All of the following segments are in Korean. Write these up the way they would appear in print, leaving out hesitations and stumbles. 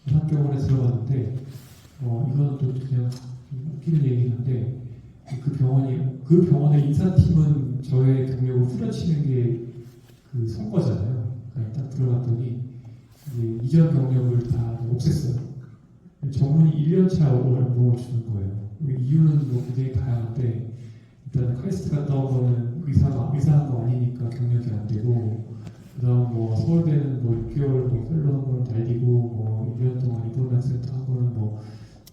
대학병원에 들어갔는데 이거는 또 그냥 웃기는 얘기인데 그 병원의 인사팀은 저의 경력을 후려치는 게 그 선거잖아요. 그러니까 딱 들어갔더니 이제 이전 경력을 다 없앴어요. 전문의 1년차 연봉을 주는 거예요. 이유는 뭐 굉장히 다양한데 일단 카이스트 갔다 온 거는 의사한 거 아니니까 경력이 안 되고 그다음 뭐 서울대는 뭐 6개월 뭐 펠로우 한 거는 달리고 뭐 1년 동안 입원한 센터 한 거는 뭐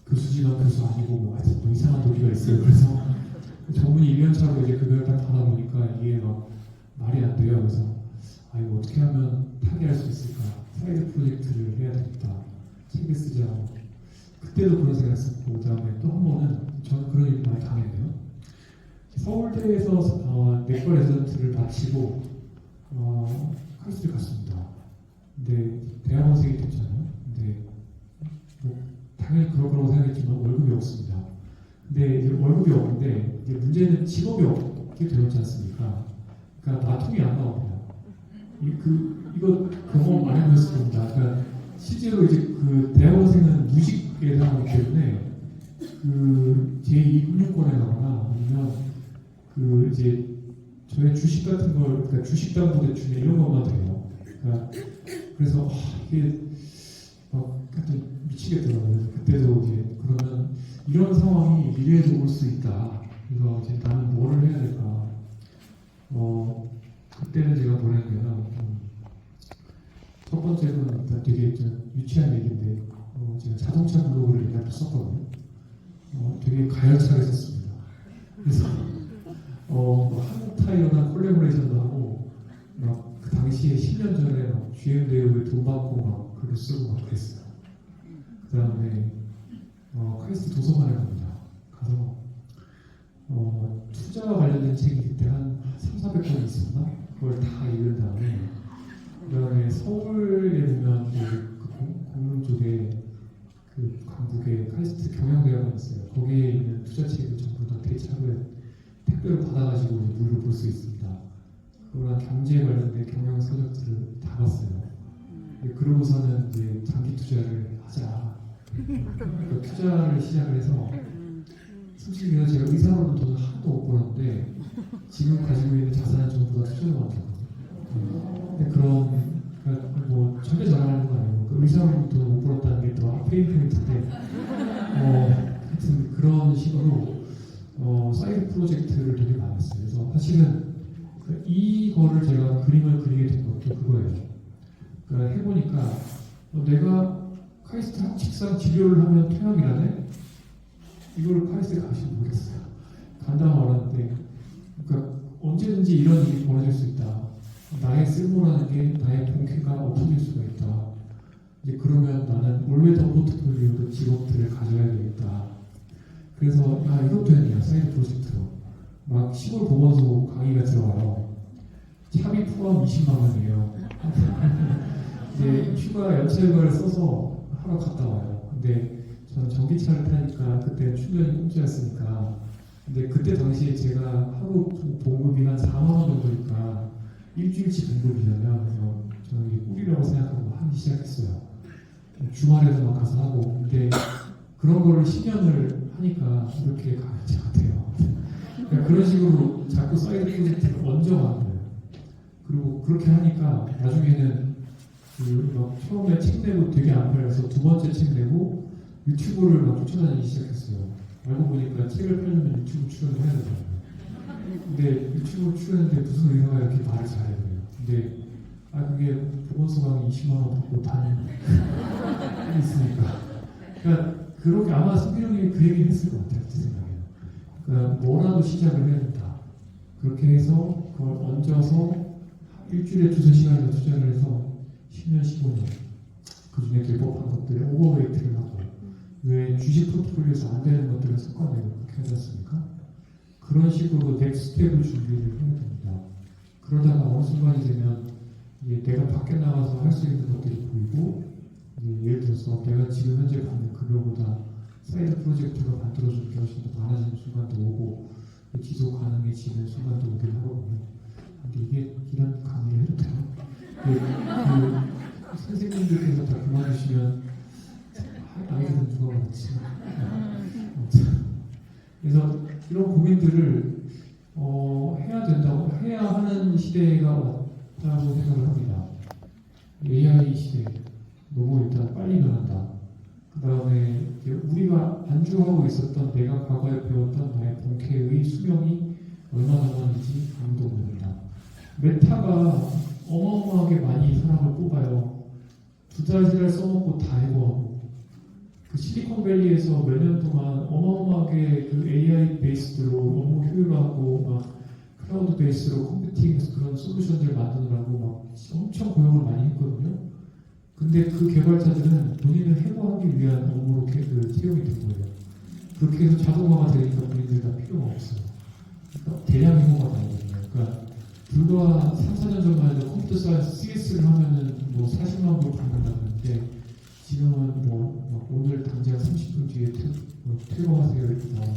교수진학 교수 아니고 뭐 하여튼 뭐 이상한 도리가 있어요. 그래서 전문의 1년차로 이제 그걸 딱 받아보니까 이게 막 말이 안 돼요. 그래서 이거 어떻게 하면 타개할 수 있을까? 사이드 프로젝트를 해야 되겠다. 책을 쓰자. 그때도 그런 생각했었고 그다음에 또 한 번은 저는 그런 일이 많이 당했네요. 서울대에서 내과 레지던트를 마치고 카이스트를 갔습니다. 근데 대학원생이 됐잖아요. 근데 뭐 당연히 그럴 거라고 생각했지만 월급이 없습니다. 근데 이제 월급이 없는데 이제 문제는 직업이 없게 되었지 않습니까? 그러니까 나통이 안 나옵니다. 이거 경험 많이 해보셨을 겁니다. 그러니까 실제로 이제 그 대학원생은 무직에 해당하기 때문에 그 제2금융권에 가거나 아니면 그 이제 저의 주식 같은 걸 그러니까 주식담보대출 이런 것만 돼요. 그러니까 그래서 이게 막 하여튼 미치겠더라고요. 그때도 이제 그러면 이런 상황이 미래에도 올 수 있다. 그래서 이제 나는 뭐를 해야 될까? 그때는 제가 보냈게요. 첫 번째는 일단 되게 좀 유치한 얘기인데 제가 자동차 블로그를 옛날에 썼거든요. 되게 가열차게 썼습니다. 그래서 한국 타이어나 콜라보레이션도 하고 막 그 당시에 10년 전에 막 GM대우에 돈 받고 막 글을 쓰고 막 그랬어요. 그 다음에 카이스트 도서관에 갑니다. 가서 투자와 관련된 책이 그때 한 300~400권 있었나? 그걸 다 읽은 다음에 그 다음에 서울에 보면 그 공릉 쪽에 그 강북에 카이스트 경영대학원이 있어요. 거기에 있는 투자책을 전부 다 대차를 택배로 받아가지고 무료로 볼 수 있습니다. 그거랑 경제에 관련된 경영 서적들을 다 봤어요. 그러고서는 이제 장기 투자를 하자. 그러니까 투자를 시작을 해서 솔직히 말해서 제가 의사로는 돈을 하나도 못 벌었는데 지금 가지고 있는 자산은 전부 다 투자로 만들었거든요. 근데 그러니까 뭐 전혀 자랑하는 거 아니고 그 의사로는 돈을 못 벌었다는 게 더 앞에 포인트인데 하여튼 그런 식으로 사이드 프로젝트를 되게 많이 했어요. 그래서 사실은 이거를 제가 그림을 그리게 된 것도 그거예요. 그러니까 해보니까 내가 카이스트 학칙상 진료를 하면 퇴학이라네? 이걸 카이스트에 가시 모르겠어요. 간다고 말하는데 그러니까 언제든지 이런 일이 벌어질 수 있다. 나의 쓸모라는 게 나의 동기가 없어질 수가 있다. 이제 그러면 나는 올웨더 포트폴리오로 직업들을 가져야 되겠다. 그래서 이것도 했네요. 사이드 프로젝트로. 막 시골 보건소 강의가 들어와요. 차비 포함 20만 원이에요. 이제 연차 휴가를 써서 하러 갔다 와요. 근데 저는 전기차를 타니까 그때 충전이 공짜였으니까. 근데 그때 당시에 제가 하루 봉급이 한 4만 원 정도니까 일주일치 봉급이잖아요. 그래서 저는 이게 꿀이라고 생각하고 하기 시작했어요. 주말에도 막 가서 하고. 근데 그런 거를 10년을 하니까 이렇게 가면제 같아요. 그러니까 그런 식으로 자꾸 사이드 프로젝트를 얹어가는 거예요. 그리고 그렇게 하니까 나중에는 막 처음에 책 내고 되게 안 팔려서 두 번째 책 내고 유튜브를 막 쫓아다니기 시작했어요. 알고 보니까 책을 팔려면 유튜브 출연을 해야 되잖아요. 근데 유튜브 출연했는데 무슨 의사가 이렇게 말을 잘해요. 근데 그게 보건소 강의 20만 원 받고 다니는 게 있으니까. 그러니까 그렇게 아마 승필형이 그 얘기를 했을 것 같아요. 제 생각에는. 그러니까 뭐라도 시작을 해야 된다. 그렇게 해서 그걸 얹어서 일주일에 2~3시간이나 투자를 해서 10년, 15년 그 중에 될 법한 것들에 오버웨이트를 하고 왜 주식 포트폴리오에서 안 되는 것들을 섞어내고 그렇게 하지 않습니까? 그런 식으로 넥스트 스텝을 준비를 해야 됩니다. 그러다가 어느 순간이 되면 내가 밖에 나가서 할 수 있는 것들이 보이고 예를 들어서 내가 지금 현재 받는 급여보다 사이드 프로젝트가 만들어주는 게 훨씬 더 많아지는 순간도 오고 지속 가능해지는 순간도 오긴 하거든요. 근데 이게 이런 강의를 해도 돼요? 그 선생님들께서 다 그만두시면 아이들은 누가 그렇지. 그래서 이런 고민들을 해야 된다고 해야 하는 시대가 왔다고 생각을 합니다. AI 시대 너무 일단 빨리 변한다. 그 다음에 우리가 안주하고 있었던 내가 과거에 배웠던 나의 본캐의 수명이 얼마나 남았는지 아무도 모른다. 메타가 어마어마하게 많이 사람을 뽑아요. 2달, 3달 써먹고 다 해고하고. 그 실리콘밸리에서 몇 년 동안 어마어마하게 그 AI 베이스로 너무 효율화하고 막 클라우드 베이스로 컴퓨팅해서 그런 솔루션들을 만드느라고 막 엄청 고용을 많이 했거든요. 근데 그 개발자들은 본인을 해고하기 위한 업무로 채용이 된 거예요. 그렇게 해서 자동화가 되니까 본인들 다 필요가 없어요. 그러니까 대량 해고가 아니거든요. 그러니까 불과 3, 4년 전만 해도 컴퓨터 사이언스 CS를 하면은 뭐 40만 불 받는다는데 지금은 뭐 오늘 당장 30분 뒤에 퇴거하세요 이렇게 나오는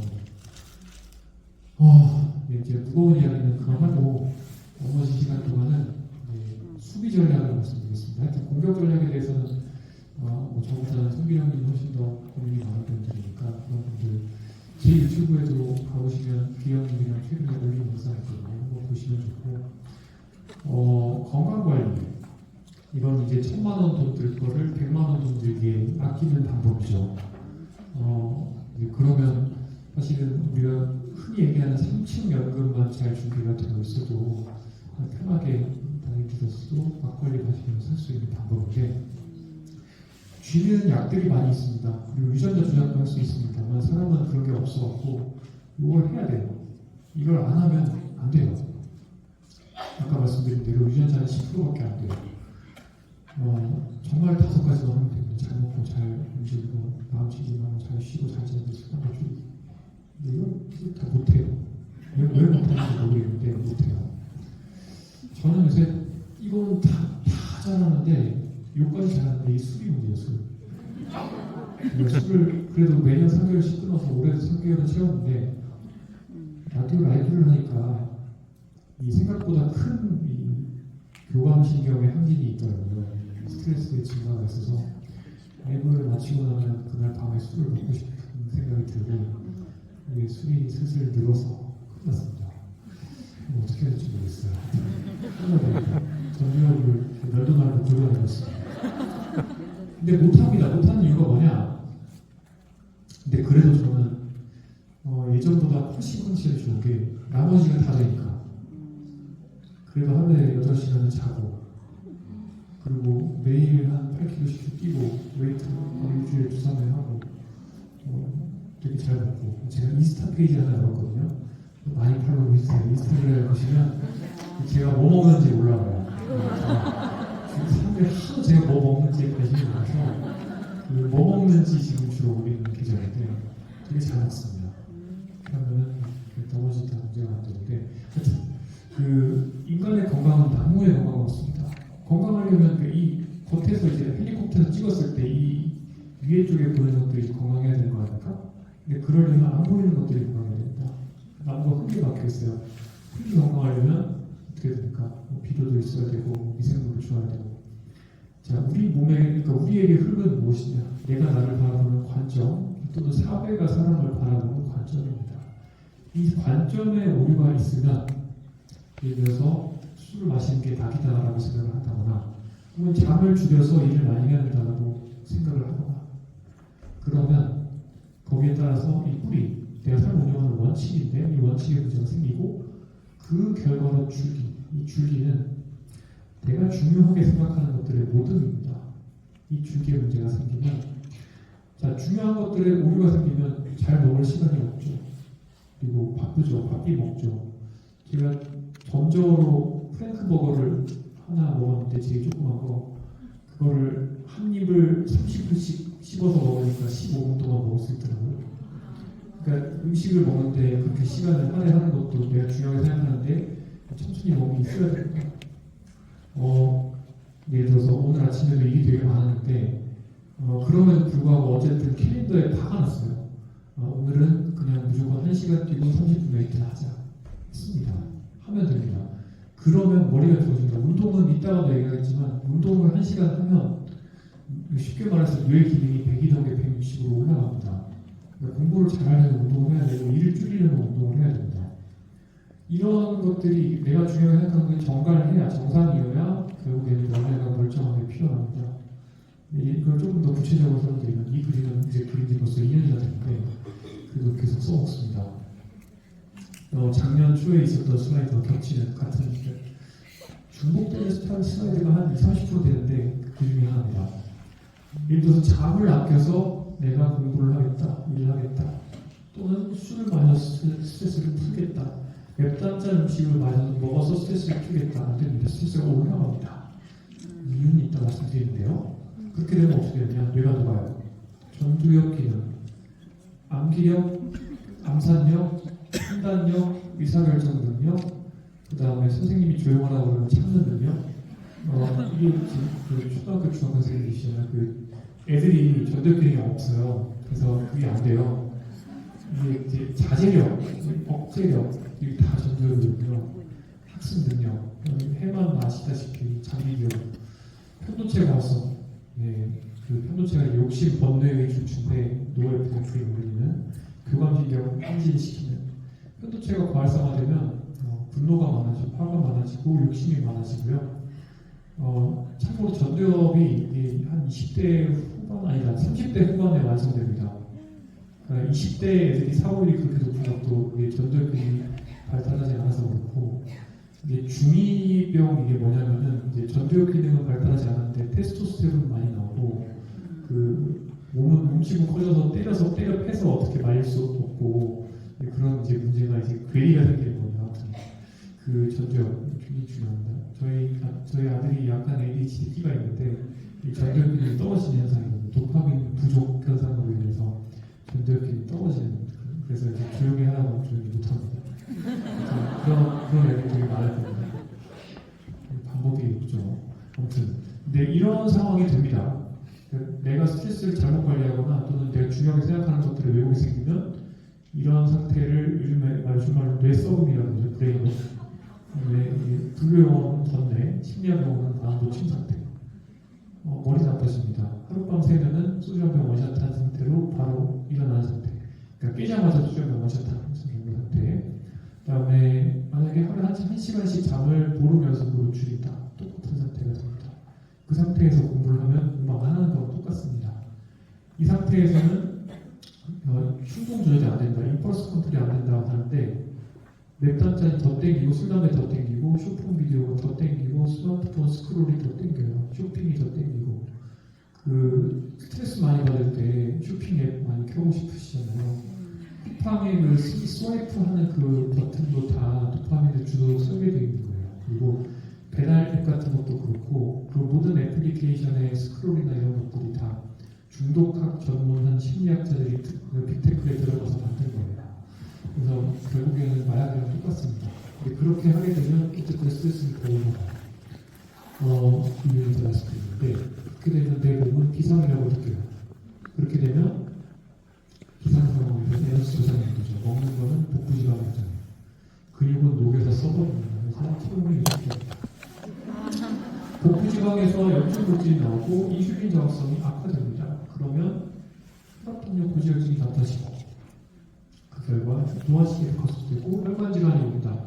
이제 무거운 이야기는 그만하고 나머지 시간 동안은 수비 전략을 말씀드리겠습니다. 하여튼 공격 전략에 대해서는 저보다는 성빈 형님이 훨씬 더 고민이 많은 분들이니까 그런 분들 제 유튜브에도 가보시면 기영님이랑 최근에 올린 영상 있거든요. 한번 보시면 좋고 건강관리 이건 이제 1,000만 원 돈 들 거를 100만 원 돈 들기에 아끼는 방법이죠. 그러면 사실은 우리가 흔히 얘기하는 3층 연금만 잘 준비가 되어 있어도 편하게 나이 들었어도 막걸리 마시면서 살 수 있는 방법인데 쥐는 약들이 많이 있습니다. 그리고 유전자 조작도 할 수 있습니다만 사람은 그런 게 없어갖고 이걸 해야 돼요. 이걸 안 하면 안 돼요. 아까 말씀드린 대로 유전자는 10%밖에 안 돼요. 정말 5가지만 하면 됩니다. 잘 먹고 잘 움직이고 마음 챙김하고 잘 쉬고 잘 자는 습관을 줄이기. 이거 다 못해요. 왜 못하는지 모르겠는데 못해요. 저는 요새 이건 다 잘하는데 요까지 잘하는데 이 술이 문제예요. 술을 그래도 매년 3개월씩 끊어서 올해도 3개월은 채웠는데 라디오 라이브를 하니까 이 생각보다 큰 이 교감신경의 항진이 있더라고요. 스트레스의 증가가 있어서 라이브를 마치고 나면 그날 밤에 술을 먹고 싶은 생각이 들고 이게 술이 슬슬 늘어서 끝났습니다. 어떻게 해야 될지 모르겠어요. 전유럽을 날도 날도 돌려다녔습니다. 근데 못합니다. 못하는 이유가 뭐냐? 근데 그래도 저는 예전보다 훨씬 컨디션이 좋은 게 나머지가 다 되니까. 그래도 하루에 8시간은 자고 그리고 매일 한 8kg씩 뛰고 웨이트 일주일에 2, 3회 하고 되게 잘 먹고 제가 인스타 페이지 하나 열었거든요. 많이 팔로우 해주세요. 인스타그램 보시면 제가 뭐 먹는지 올라와요. 사람들이 하도 제가 뭐 먹는지에 관심이 많아서 뭐 먹는지 지금 주로 올리는 계정인데 되게 잘 먹습니다. 그러면은 나머지 다 문제가 안 되는데 하여튼 인간의 건강은 나무의 건강과 같습니다. 건강하려면 이 겉에서 이제 헬리콥터에서 찍었을 때 이 위에 쪽에 보이는 것들이 건강해야 되는 거 아닙니까? 근데 그러려면 안 보이는 것들이 건강해야 됩니다. 나무가 흙에 박혀 있어요. 흙이 건강하려면 어떻게 됩니까? 비료도 있어야 되고 미생물도 좋아야 되고. 자, 우리 몸에 그러니까 우리에게 흙은 무엇이냐? 내가 나를 바라보는 관점 또는 사회가 사람을 바라보는 관점입니다. 이 관점에 오류가 있으면 예를 들어서 술을 마시는 게 낙이다라고 생각을 한다거나 혹은 잠을 줄여서 일을 많이 해야 된다고 생각을 하거나 그러면 거기에 따라서 이 뿌리 내가 삶을 운영하는 원칙인데 이 원칙에 문제가 생기고 그 결과로 이 줄기는 내가 중요하게 생각하는 것들의 모든입니다. 이 줄기에 문제가 생기면 자 중요한 것들에 오류가 생기면 잘 먹을 시간이 없죠. 그리고 바쁘죠. 바삐 먹죠. 제가 전저로 프랭크버거를 하나 먹었는데 제일 조그만 거 그거를 한 입을 30분씩 씹어서 먹으니까 15분 동안 먹을 수 있더라고요. 그러니까 음식을 먹는데 그렇게 시간을 할애하는 것도 내가 중요하게 생각하는데 천천히 먹으면 있어야 됩니다. 예를 들어서 오늘 아침에도 일이 되게 많았는데 그럼에도 불구하고 어쨌든 캘린더에 박아놨어요. 오늘은 그냥 무조건 1시간 뛰고 30분 웨이트를 하자 했습니다. 하면 됩니다. 그러면 머리가 좋아집니다. 운동은 이따가도 얘기하겠지만 운동을 1시간 하면 쉽게 말해서 뇌 기능이 100이던 게 160으로 올라갑니다. 그러니까 공부를 잘하려면 운동을 해야 되고 일을 줄이려면 운동을 해야 됩니다. 이런 것들이 내가 중요하게 생각하는 게 정갈해야 정상이어야 결국에는 연애가 멀쩡하게 필요합니다. 이걸 조금 더 구체적으로 설명드리면 이 그림은 이제 그린 지 벌써 2년이나 됐는데 그래도 계속 써먹습니다. 작년 초에 있었던 슬라이드와 겹치는 같은 중복되는 슬라이드가 한 20-30% 되는데 그 중에 하나입니다. 예를 들어서 잠을 아껴서 내가 공부를 하겠다, 일을 하겠다, 또는 술을 마셔서 스트레스를 풀겠다, 맵단짠 음식을 먹어서 스트레스를 풀겠다. 안 됩니다. 스트레스가 올라갑니다. 이유는 있다 말씀드리는데요. 그렇게 되면 어떻게 되냐? 뇌가 녹아요. 전두엽 기능, 암기력, 암산력, 판단력, 의사결정 능력, 그 다음에 선생님이 조용하라고 그러면 참는 능력. 이게 지금 그 초등학교 중학교 선생님이시잖아요. 그 애들이 전두엽 기능이 없어요. 그래서 그게 안 돼요. 이게 이제 자제력, 억제력, 이게 다 전두엽이고요. 학습 능력, 해만 아시다시피 장기 기억, 편도체 과성. 네, 그 편도체가 욕심 번뇌의 주축인데 노에피네프린이 올리는 교감신경 항진시키는 편도체가 과활성화되면 분노가 많아지고 화가 많아지고 욕심이 많아지고요. 참고로 전두엽이 한 20대 후반 아니다 30대 후반에 완성됩니다. 그러니까 20대 애들이 사고율이 그렇게 높은 것도 전두엽이 발달하지 않아서 그렇고 이게 중2병 이게 뭐냐면은 이제 전두엽 기능은 발달하지 않았는데 테스토스테론이 많이 나오고 그 몸집은 커져서 때려 패서 어떻게 말릴 수 없고 그런 이제 문제가 이제 괴리가 생기는 거예요. 아무튼 그 전두엽 굉장히 중요합니다. 저희 아들이 약간 ADHD가 있는데 이 전두엽 기능이 떨어지는 현상이거든요. 도파민 부족 현상으로 인해서 전두엽 기능이 떨어지는 그래서 이제 조용히 하라고 조용히 못합니다. 그런 애들이 많을 겁니다. 방법이 없죠. 아무튼 근데 이런 상황이 됩니다. 내가 스트레스를 잘못 관리하거나 또는 내가 중요하게 생각하는 것들을 왜곡이 생기면 이런 상태를 요즘에 말로 뇌썩음이라고 하죠. 브레인워. 분류용어는 덧뇌, 심리학용어는 반도침 상태. 머리가 아파집니다. 하룻밤 새면은 소주 한 병 원샷한 상태로 바로 일어나는 상태. 그러니까 깨자마자 소주 한 병 원샷한 상태. 그 다음에 만약에 하루에 1시간씩 잠을 모르면서 줄인다. 똑같은 상태가 됩니다. 그 상태에서 공부를 하면 음악 안 하는 거랑 똑같습니다. 이 상태에서는 충동 조절이 안 된다. 임펄스 컨트롤이 안 된다고 하는데 맵단짠이 더 땡기고 술담배 더 땡기고 쇼핑 비디오가 더 땡기고 스마트폰 스크롤이 더 땡겨요. 쇼핑이 더 땡기고 그 스트레스 많이 받을 때 쇼핑 앱 많이 켜고 싶으시잖아요. 쿠팡의 그 스와이프하는 그 버튼도 다 도파민을 주도록 설계되어 있는 거예요. 그리고 배달 앱 같은 것도 그렇고 그 모든 애플리케이션의 스크롤이나 이런 것들이 다 중독학 전문한 심리학자들이 빅테크에 들어가서 만든 거예요. 그래서 결국에는 마약이랑 똑같습니다. 근데 그렇게 하게 되면 어쨌든 스트레스를 더 올라가요. 이유를 들었을 때 있는데 그렇게 되면 내 몸은 비상이라고 느껴요. 그렇게 되면 비상 상황에서 에너지 저장이 되죠. 먹는 거는 복부지방이잖아요. 근육은 녹여서 썩어버립니다. 그래서 체온이 이렇게 됩니다. 복부지방에서 염증물질이 나오고 인슐린 저항성이 악화됩니다. 그러면 혈압동력 고지혈증이 나타나시고 그 결과 노화시계를 거슬리고 혈관 질환이 옵니다.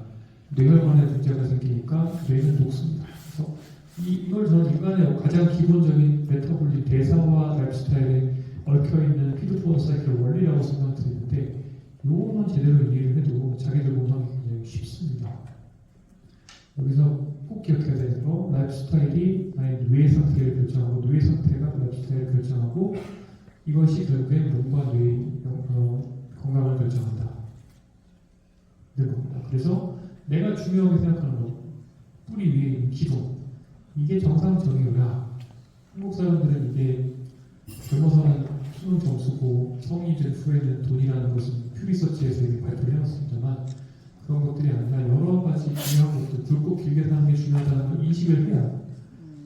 뇌혈관에 문제가 생기니까 뇌는 녹습니다. 그래서 이걸 저는 인간의 가장 기본적인 메타볼릭 대사와 라이프 스타일에 얽혀있는 피드포더 사이클 원리라고 생각드리는데 요것만 제대로 이해를 해도 자기들 몸하기 굉장히 쉽습니다. 여기서 꼭 기억해야 되는 거 라이프 스타일이 나의 뇌 상태를 결정하고 뇌 상태가 라이프 스타일을 결정하고 이것이 결국에 몸과 뇌의 건강을 결정한다. 는 겁니다. 그래서 내가 중요하게 생각하는 것 뿌리 위에 있는 기도 이게 정상적이어야 한국 사람들은 이게 젊어서는 수능 점수고 성인이 된 후에는 돈이라는 것은 큐리서치에서 이미 발표를 해왔습니다만 그런 것들이 아니라 여러 가지 중요한 것들 굵고 길게 사는 게 중요하다는 걸 인식을 해야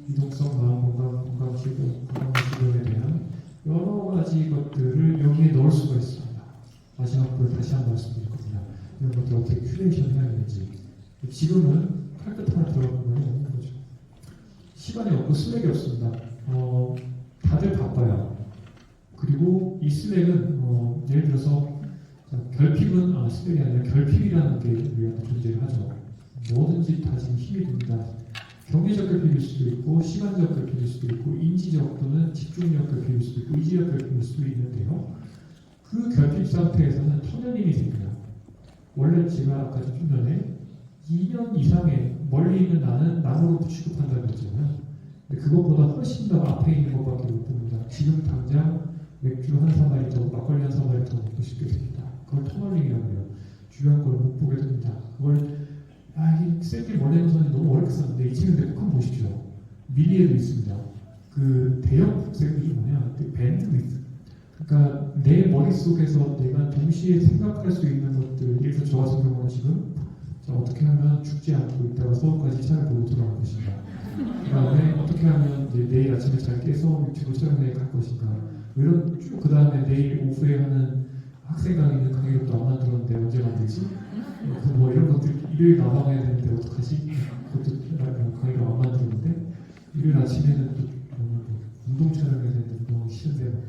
유동성, 마음 건강, 건강지도에 대한 여러 가지 것들을 여기에 넣을 수가 있습니다. 마지막 걸 다시 한번 말씀드릴 겁니다. 이런 것들 어떻게 큐레이션 해야 되는지 지금은 칼끝 하나 들어가면 없는 거죠. 시간이 없고 스펙이 없습니다. 다들 바빠요. 그리고 이 스펙은 예를 들어서 결핍은 스펙이 아니라 결핍이라는 게 우리한테 존재를 하죠. 뭐든지 다 지금 힘이 듭니다. 경제적 결핍일 수도 있고 시간적 결핍일 수도 있고 인지적 또는 집중력 결핍일 수도 있고 의지적 결핍일 수도 있는데요. 그 결핍 상태에서는 터널림이 생겨요. 원래 제가 아까 좀 전에 2년 이상의 멀리 있는 나는 나무로 취급한다고 했잖아요. 근데 그것보다 훨씬 더 앞에 있는 것밖에 못 봅니다. 지금 당장 맥주 한 사마리 더, 막걸리 한 사마리 더 먹고 싶게 됩니다. 그걸 터널링이라고 해요. 중요한 걸 못 보게 됩니다. 그걸 이 셀피 멀리 있는 선이 너무 어렵게 썼는데 이 친구들 꼭 한번 보십시오. 미리에도 있습니다. 그 대형 복색이 뭐냐, 그 밴드위드. 그러니까 내 머릿속에서 내가 동시에 생각할 수 있는 것들, 예를 들어 저 같은 경우는 지금 어떻게 하면 죽지 않고 있다가 서울까지 차를 보고 돌아갈 것인가, 그 다음에 어떻게 하면 이제 내일 아침에 잘 깨서 유튜브 촬영장에 갈 것인가, 이런 쭉 그 다음에 내일 오후에 하는 학생 강의는 강의록도 안 만들었는데 언제 만들지? 뭐 이런 것들, 일요일 나방해야 되는데 어떡하지? 그것도 강의록 안 만들었는데 일요일 아침에는 또 운동 촬영해야 되는데 운동하기 싫은데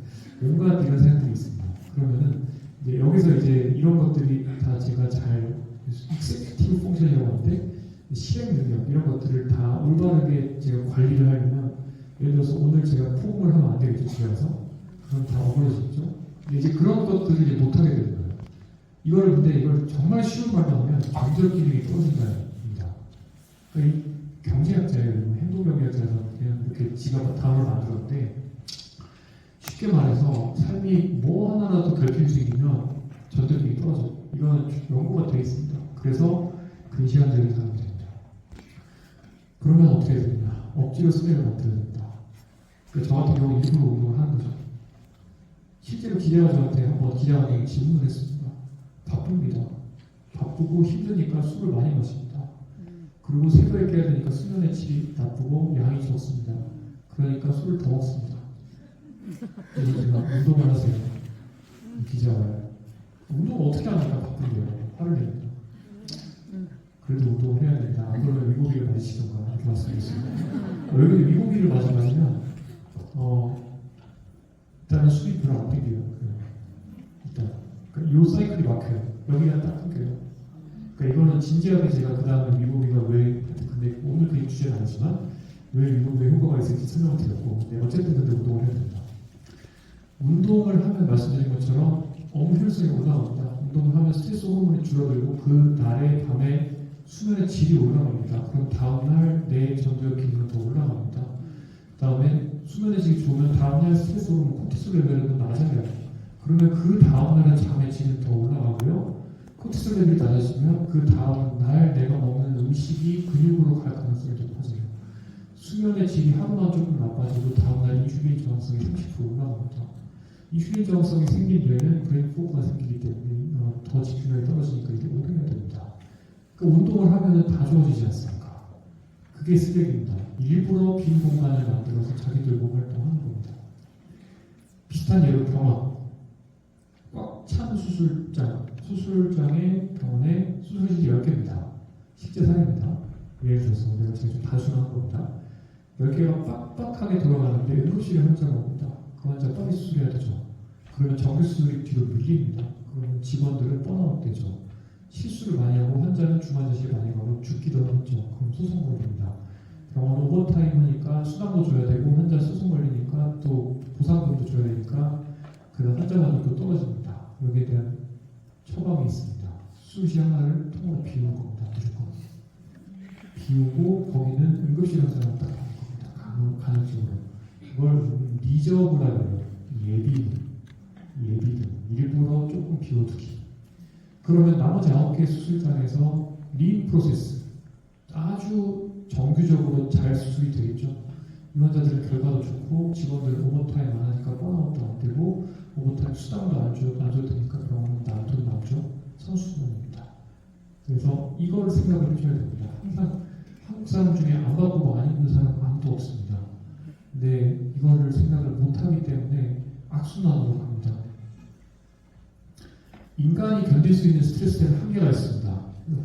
온갖 이런 생각들이 있습니다. 그러면은 이제 여기서 이제 이런 것들이 다 제가 잘 익세큐티브 펑션이라고 하는데 실행 능력 이런 것들을 다 올바르게 제가 관리를 하려면 예를 들어서 오늘 제가 포옹을 하면 안 되겠죠, 집에 가서. 그럼 다 어그러지겠죠. 근데 이제 그런 것들을 이제 못하게 되는 거예요. 근데 이걸 정말 쉬운 말로 하면 경제적 기능이 떨어진다입니다. 그러니까 이 경제학자예요. 행동경제학자에서 그냥 이렇게 지가 답을 만들었는데 쉽게 말해서 삶이 뭐 하나라도 결핍이 생기면 전투력이 떨어져요. 이건 연구가 되어 있습니다. 그래서 근시간적인 사람이 됩니다. 그러면 어떻게 해야 되느냐? 억지로 스펙을 만들어야 됩니다. 저 같은 경우 일부러 운동을 하는 거죠. 실제로 기자가 저한테 한번 기자가 질문을 했습니다. 바쁩니다. 바쁘고 힘드니까 술을 많이 마십니다. 그리고 새벽에 깨야 되니까 수면의 질이 나쁘고 양이 적습니다. 그러니까 술을 더 먹습니다. 그래서 제가 운동을 하세요. 기자가 운동을 어떻게 하니까 바쁜데요. 화를 냅니다. 그래도 운동을 해야 된다. 안 그러면 위고비를 맞으시던가 이렇게 말씀드렸습니다. 여기 위고비를 맞으면 일단은 술이 별로 안 땡겨요. 일단 그러니까 이 사이클이 막혀요. 여기가 딱 끊겨요. 그러니까 이거는 진지하게 제가 그 다음에 위고비가 왜, 근데 오늘 그 주제는 아니지만 왜 위고비에 효과가 있을지 설명을 드렸고, 어쨌든 근데 운동을 해야 된다. 운동을 하면 말씀드린 것처럼 업무 효율성이 올라갑니다. 운동을 하면 스트레스 호르몬이 줄어들고 그 날의 밤에 수면의 질이 올라갑니다. 그럼 다음날 내 전두엽 기능은 더 올라갑니다. 그 다음에 수면의 질이 좋으면 다음날 스트레스 호르몬 코티솔 레벨은 낮아져요. 그러면 그 다음날은 잠의 질은 더 올라가고요. 코티솔 레벨이 낮아지면 그 다음날 내가 먹는 음식이 근육으로 갈 가능성이 높아져요. 수면의 질이 하루만 조금 나빠져도 다음날 인슐린 저항성이 30% 올라갑니다. 인슐린 저항성이 생긴 뒤에는 브레인 포그가 생기기 때문에 더 집중력이 떨어지니까 이게 운동해야 됩니다. 그러니까 운동을 하면 다 좋아지지 않습니까? 그게 스펙입니다. 일부러 빈 공간을 만들어서 자기들 몸 활동하는 겁니다. 비슷한 예로 병원. 꽉 찬 수술장에 병원에 수술실이 10개입니다. 실제 사례입니다. 예를 들어서 내가 지금 좀 단순한 겁니다. 10개가 빡빡하게 돌아가는데 응급실에 환자가 옵니다. 그 환자 빨리 수술해야 되죠. 그러면 정규수술이 뒤로 밀립니다. 그러면 직원들은 뻔아웃 되죠. 실수를 많이 하고 환자는 중환자실에 많이 가고 죽기도 하죠. 그럼 소송 걸립니다. 병원 오버타임 하니까 수당도 줘야 되고 환자 소송 걸리니까 또 보상금도 줘야 되니까 그다음 환자 만족도 떨어집니다. 여기에 대한 처방이 있습니다. 수시 하나를 통으로 비우는 겁니다. 무조건 비우고 거기는 응급실 환자만 딱 가는 겁니다. 간헐적으로 그걸 리저브라고 해요. 예비등 일부러 조금 비워두기. 그러면 나머지 9개 수술장에서 린 프로세스 아주 정규적으로 잘 수술이 되겠죠. 이 환자들은 결과도 좋고 직원들 오버타임 안 하니까 뻔아웃도 안 되고 오버타임 수당도 안 줘도 되니까 병원은 돈 나오죠. 선수분입니다. 그래서 이걸 생각을 해줘야 됩니다. 항상 한국 사람 중에 안 바쁘고 안 힘든 사람 아무도 없습니다. 근데 이거를 생각을 못하기 때문에 악순환으로 갑니다. 인간이 견딜 수 있는 스트레스에는 한계가 있습니다.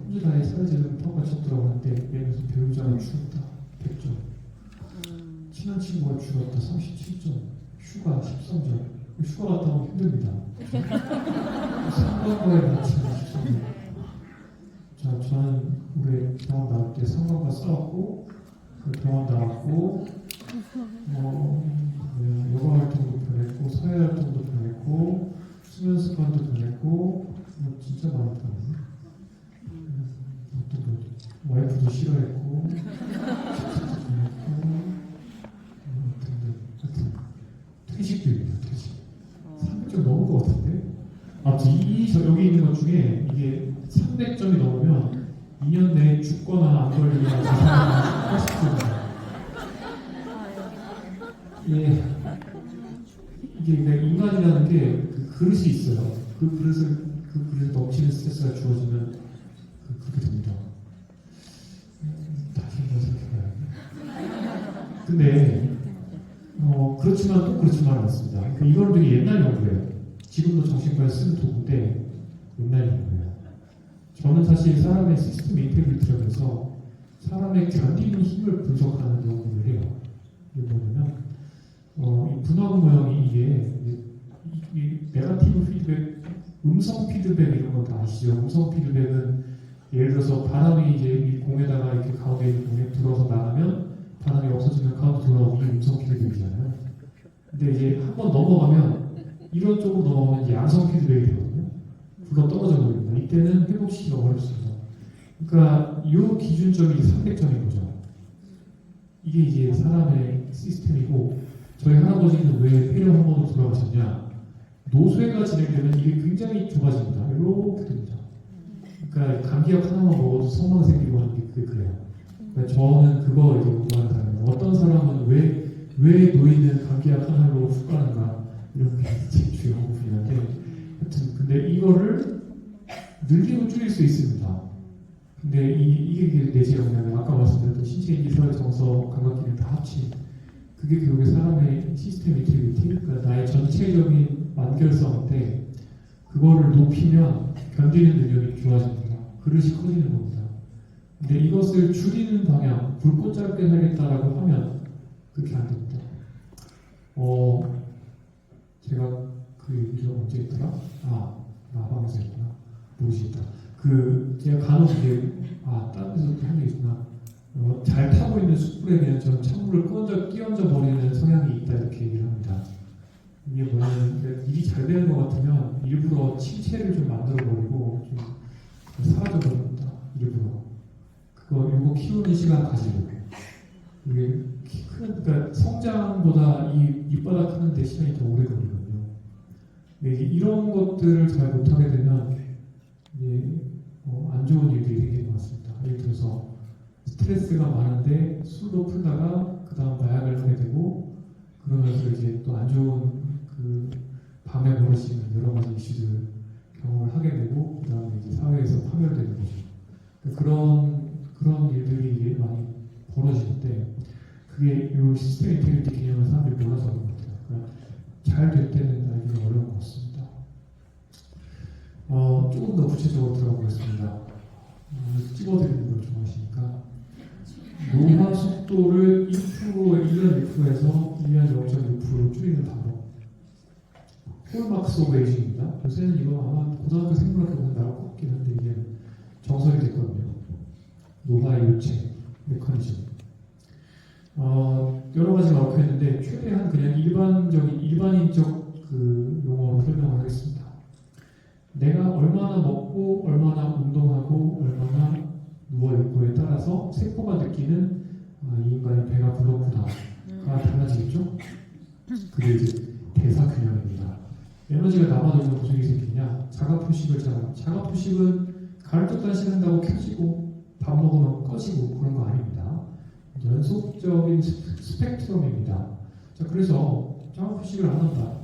혼주나의 사회적인 평가 쳤더라고 하는데 예를 들어서 배우자가 죽었다 100점, 친한 친구가 죽었다 37점, 휴가 13절. 휴가 갔다 오면 힘듭니다. 상관과에 맞추는 13절. 자, 저는 올해 병원 나올 때 상관과 싸웠고, 그 병원 나왔고, 요가 활동도 변했고, 사회 활동도 변했고, 수면 습관도 변했고, 진짜 많이 변했네. 어떤 거, 와이프도 싫어했고, 퇴직비입니다, 퇴직. 300점 넘은 것 같은데? 여기 있는 것 중에 이게 300점이 넘으면 2년 내에 죽거나 안 걸리거나 자살하거나 80점입니다. 예. 이게 그러니까 인간이라는 게 그 그릇이 있어요. 그 그릇에 넘치는 스트레스가 주어지면 그렇게 됩니다. 다시 한번 생각해봐야겠네. 근데 그렇지만 또 그렇지만은 않습니다. 그러니까 이건 되게 옛날 연구예요. 지금도 정신과에 쓰는 도구인데 옛날 연구예요. 저는 사실 사람의 시스템 인테그리티라고 해서 사람의 견디는 힘을 분석하는 연구를 해요. 이게 뭐냐면 이 분화구 모형이 이게 네거티브 피드백, 음성 피드백 이런 거 다 아시죠? 음성 피드백은 예를 들어서 바람이 이제 이 공에다가 이렇게 가운데 있는 공에 들어서 나가면 바람이 없어지면 가운데 돌아오는 게 음성 피드백이잖아요. 근데 이제 한번 넘어가면 이런 쪽으로 넘어가면 이제 양성 피드백이 되거든요. 굴러 떨어져 버립니다. 이때는 회복시키기가 어렵습니다. 그러니까 이 기준점이 300점인 거죠. 이게 이제 사람의 시스템이고 저희 할아버지는 왜 폐렴환으로 돌아가셨냐? 노쇠가 진행되면 이게 굉장히 좁아집니다. 이렇게 됩니다. 그러니까 감기약 하나만 먹어도 성마가 생기고 하는 게 그게 그래요. 그러니까 저는 그거 이제 공부하는 사람이에요. 어떤 사람은 왜 노인은 감기약 하나로 훅 가는가 이런 게 제 주요 부분인데 하여튼 근데 이거를 늘리고 줄일 수 있습니다. 근데 이게 뇌제 영향이 아까 말씀드렸던 신체인지 사회 정서 감각기능 다 합친 그게 결국에 사람의 시스템 인테그리티 그러니까 나의 전체적인 완결성인데 그거를 높이면 견디는 능력이 좋아집니다. 그릇이 커지는 겁니다. 근데 이것을 줄이는 방향, 굵고 짧게 살겠다라고 하면 그렇게 안 됩니다. 제가 그 얘기를 언제 했더라? 라방에서 했구나. 모르겠다. 제가 간혹 이게, 다른 데서 한 적 있구나. 잘 타고 있는 숯불에 그냥 저는 찬물을 끼얹어 버리는 성향이 있다 이렇게 얘기를 합니다. 이게 뭐냐면 일이 잘 되는 것 같으면 일부러 침체를 좀 만들어 버리고 좀 사라져 버립니다. 일부러 이거 키우는 시간 가지고 이게 그러니까 성장보다 이 밑바닥 크는데 시간이 더 오래 걸리거든요. 근데 이런 것들을 잘 못하게 되면 이제 안 좋은 일들이 생기는 것 같습니다. 예를 들어서 스트레스가 많은데 술도 풀다가 그 다음 마약을 하게 되고 그러면서 이제 또 안 좋은 밤에 벌어지는 여러 가지 이슈들 경험을 하게 되고 그 다음에 이제 사회에서 파멸되는 거죠. 그런 일들이 이게 많이 벌어지는데 그게 이 시스템 인테그리티 개념을 사람들이 몰라서 그런 것 같아요. 그러니까 잘 될 때는 알기가 어려운 것 같습니다. 조금 더 구체적으로 들어보겠습니다. 찍어드리는 걸 좋아하시니까 노화 속도를 1%에 1년 1%에서 1년 0.6% 줄이는 방법. 홀막스 오브 에이징입니다. 요새는 이거 아마 고등학교 생물학교 보면 나올 것 같긴 한데 이게 정설이 됐거든요. 노화의 요체, 메커니즘. 여러 가지가 얽혀 있는데 최대한 그냥 일반인적 용어로 설명을 하겠습니다. 내가 얼마나 먹고, 얼마나 운동하고, 얼마나 누워있고에 따라서 세포가 느끼는 이 인간의 배가 불렀구나가 달라지겠죠? 그게 이제 대사균형입니다. 에너지가 남아돌면 무슨 일이 생기냐? 자가포식은 가을적 단식한다고 켜지고 밥 먹으면 꺼지고 그런 거 아닙니다. 연속적인 스펙트럼입니다. 자, 그래서 자가포식을 안 한다.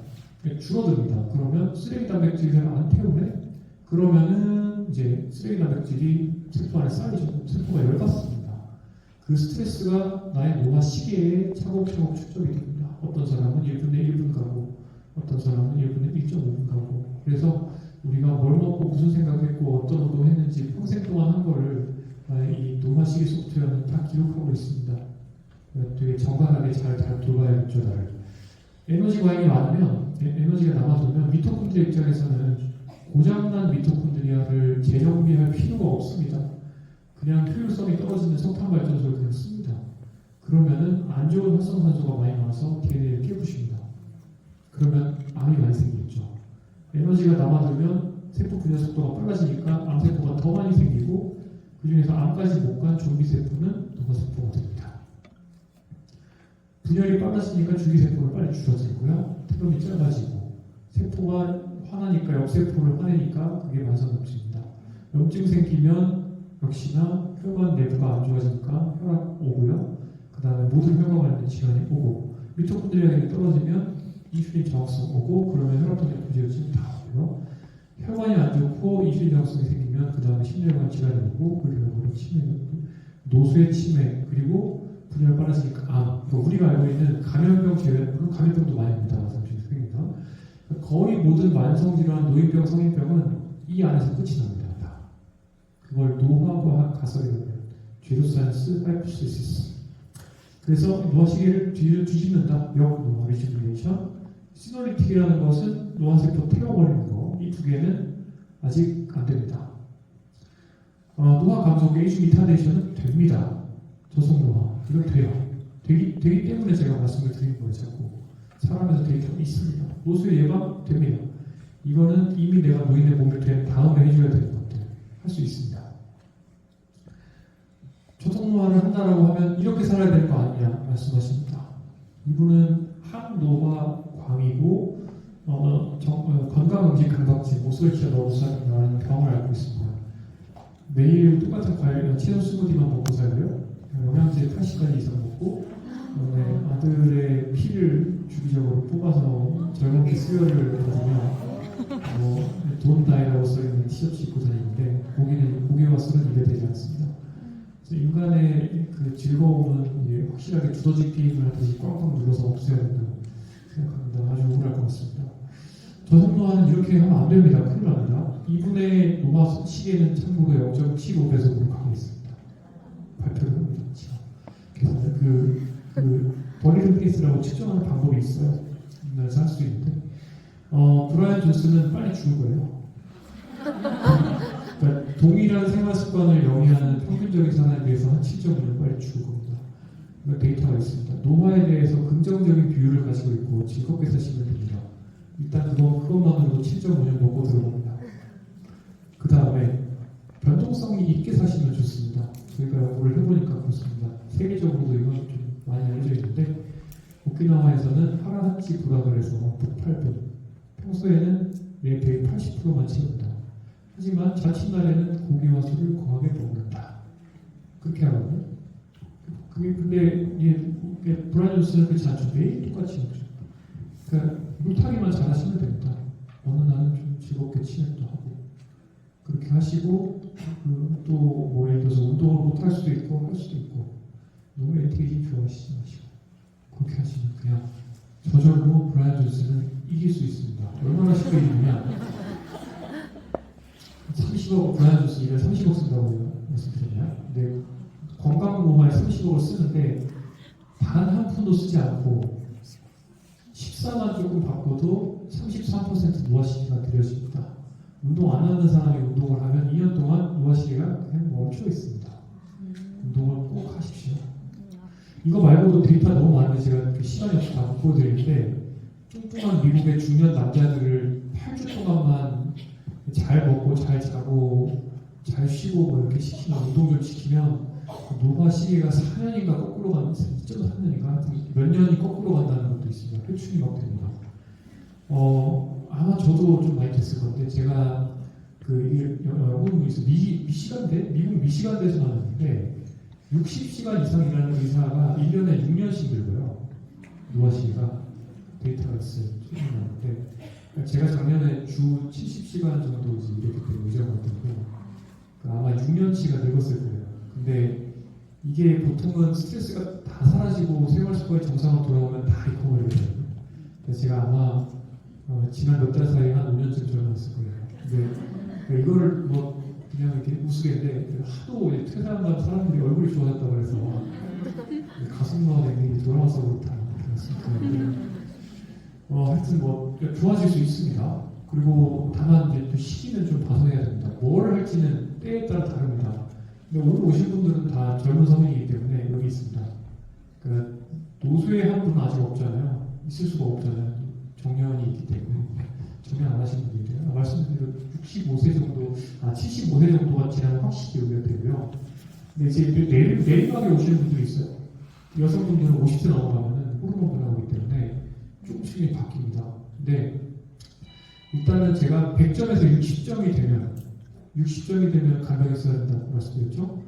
줄어듭니다. 그러면 쓰레기 단백질을 안 태우네? 그러면은 이제 쓰레기 단백질이 세포 안에 쌓이죠. 세포가 열받습니다. 그 스트레스가 나의 노화 시계에 차곡차곡 축적이 됩니다. 어떤 사람은 1분에 1분 가고 어떤 사람은 1분에 1.5분 가고 그래서 우리가 뭘 먹고 무슨 생각했고 어떤 운동했는지 평생 동안 한 거를 이 노화 시계 소프트웨어는 다 기록하고 있습니다. 되게 정갈하게 잘 돌봐야겠죠, 나를. 에너지 과잉이 많으면 에너지가 남아돌면 미토콘드리아 입장에서는 고장난 미토콘드리아를 재정비할 필요가 없습니다. 그냥 효율성이 떨어지는 석탄 발전소를 그냥 씁니다. 그러면은 안 좋은 활성산소가 많이 나와서 DNA를 깨부십니다. 그러면 암이 많이 생기겠죠. 에너지가 남아들면 세포 분열 속도가 빨라지니까 암세포가 더 많이 생기고 그 중에서 암까지 못 간 좀비세포는 노화세포가 됩니다. 분열이 빨라지니까 줄기세포는 빨리 줄어들고요. 텔롬이 짧아지고 세포가 화나니까 옆세포를 화내니까 그게 만성염증입니다. 염증 생기면 역시나 혈관 내부가 안 좋아지니까 혈압 오고요. 그 다음에 모든 혈관 관련 질환이 오고 미토콘드리아가 떨어지면 인슐린 저항성 오고 그러면 혈압통의 부재증 다 오고요. 혈관이 안 좋고 인슐린 저항성이 생기면 그 다음에 심혈관 질환이 오고 그 결과로 치매, 노쇠 치매 그리고 분열 빨라지니까 암. 그러니까 우리가 알고 있는 감염병 제외, 물론 감염병도 많이 옵니다. 생깁니다. 거의 모든 만성질환, 노인병, 성인병은 이 안에서 끝이 납니다. 그걸 노화과학 가설이라고 해요. 제로사이언스 하이포시스. 그래서 노화시계를 뒤집는다. 역노화 리주비네이션. 시노리틱이라는 것은 노화세포 태워버리는 거. 이 두 개는 아직 안 됩니다. 노화 감소, 에이징 리타데이션은 됩니다. 저속노화. 이건 돼요. 되기 때문에 제가 말씀을 드린 거예요. 자꾸. 사람에서 데이터가 있습니다. 노쇠 예방 됩니다. 이거는 이미 내가 노인의 몸을 된 다음에 해줘야 되는 것들 할 수 있습니다. 저속노화를 한다라고 하면 이렇게 살아야 되는 거 아니냐 말씀하십니다. 이분은 항노화광이고 건강음식 강박증, 목소리가 너무 싸다는 병을 앓고 있습니다. 매일 똑같은 과일, 채소 스무디만 먹고 살고요. 영양제 80가지 이상 먹고 아들의 피를 주기적으로 뽑아서 젊은이 수혈을 하거든요. 돈 다이라고 써있는 티셔츠 입고 다니는데 고기와 술은 입에 되지 않습니다. 그래서 인간의 그 즐거움은 확실하게 두더지 게임을 하듯이 꽝꽝 눌러서 없애야 된다고 생각합니다. 아주 우울할 것 같습니다. 저속노화는 이렇게 하면 안 됩니다. 큰일 납니다. 이분의 노화 시계는 참고로 0.75배속으로 가고 있습니다. 발표를 합니다. 그래서 그 버리든 페이스라고 측정하는 방법이 있어요. 우리나라에서 할 수 있는데 브라이언 존슨은 빨리 죽을 거예요. 그러니까 동일한 생활 습관을 영위하는 평균적인 사람에 비해서 한 7.5년 빨리 죽을 겁니다. 그러니까 데이터가 있습니다. 노화에 대해서 긍정적인 비율을 가지고 있고 즐겁게 사시면 됩니다. 일단 그것만으로도 7.5년 먹고 들어갑니다. 그 다음에 변동성이 있게 사시면 좋습니다. 저희가 연구를 해보니까 그렇습니다. 세계적으로도 이건 좀 많이 알려져 있는데 오키나와에서는 하루한끼 부각을 해서 8분 평소에는 내 배의 80%만 채운다. 하지만 자칫날에는 고기와 술을 거하게 먹는다. 그렇게 하거든요. 근데 브라이언 존슨은 그렇지 않죠. 매일 똑같이 먹죠. 그러니까 물타기만 잘하시면 됩니다. 어느 날은 좀 즐겁게 치맥도 하고 그렇게 하시고 또 예를 들어서 운동을 못 할 수도 있고 할 수도 있고 너무 엔티에이징 좋아하시지 마시고 그렇게 하시면 그냥 저절로 브라이언 존슨은 이길 수 있습니다. 얼마나 쉽게 이기냐 30억 브라이언 존슨이 30억 쓴다고 말씀드렸나요? 근데 건강보험에 30억을 쓰는데 단 한 푼도 쓰지 않고 14만 조금 받고도 33% 노화시기가 들여집니다. 운동 안 하는 사람이 운동을 하면 2년 동안 노화시기가 그냥 멈춰 있습니다. 운동을 꼭 하십시오. 이거 말고도 데이터 너무 많은데 제가 시간이 없어서 다 못 보여드리는데 뚱뚱한 미국의 중년 남자들을 8주 동안만 잘 먹고 잘 자고 잘 쉬고 뭐 이렇게 시키면 운동 좀 시키면 노화 시기가 4년인가 거꾸로 가는 2.3년인가 몇 년이 거꾸로 간다는 것도 있습니다. 회춘이 막 됩니다. 아마 저도 좀 많이 됐을 건데 제가 미국 미시간대에서 나왔는데 60시간 이상 일하는 의사가 1년에 6년씩 늙어요. 노화 시기가 데이터가 있어요. 나왔는데 제가 작년에 주 70시간 정도 이렇게 의정을 했고 아마 6년치가 늙었을 거예요. 근데 이게 보통은 스트레스가 다 사라지고 생활 습관이 정상으로 돌아오면 다 잊어버리거든요. 그래서 제가 아마 지난 몇 달 사이에 한 5년쯤 젊었을 거예요. 근데 이거를 그냥 이렇게 우스갯인데 하도 퇴사한 사람들이 얼굴이 좋아졌다고 그래서 가슴 노화된 게 돌아와서 그렇다. 하여튼 뭐 좋아질 수 있습니다. 그리고 다만 이제 또 시기는 좀 봐서해야 됩니다. 뭘 할지는 때에 따라 다릅니다. 근데 오늘 오신 분들은 다 젊은 성인이기 때문에 여기 있습니다. 그 노쇠 한 분은 아직 없잖아요. 있을 수가 없잖아요. 정년이 있기 때문에 정년 안 하신 분들이에요. 말씀드린 대로 65세 정도, 75세 정도가 지나면 확실히 여기가 되고요. 근데 이제 내리막에 오시는 분들이 있어요. 여성분들은 50세 넘어가면은 호르몬 변화가 오기 때문에 조금씩 바뀝니다. 근데 일단은 제가 100점에서 60점이 되면 간병이 써야 된다고 말씀드렸죠.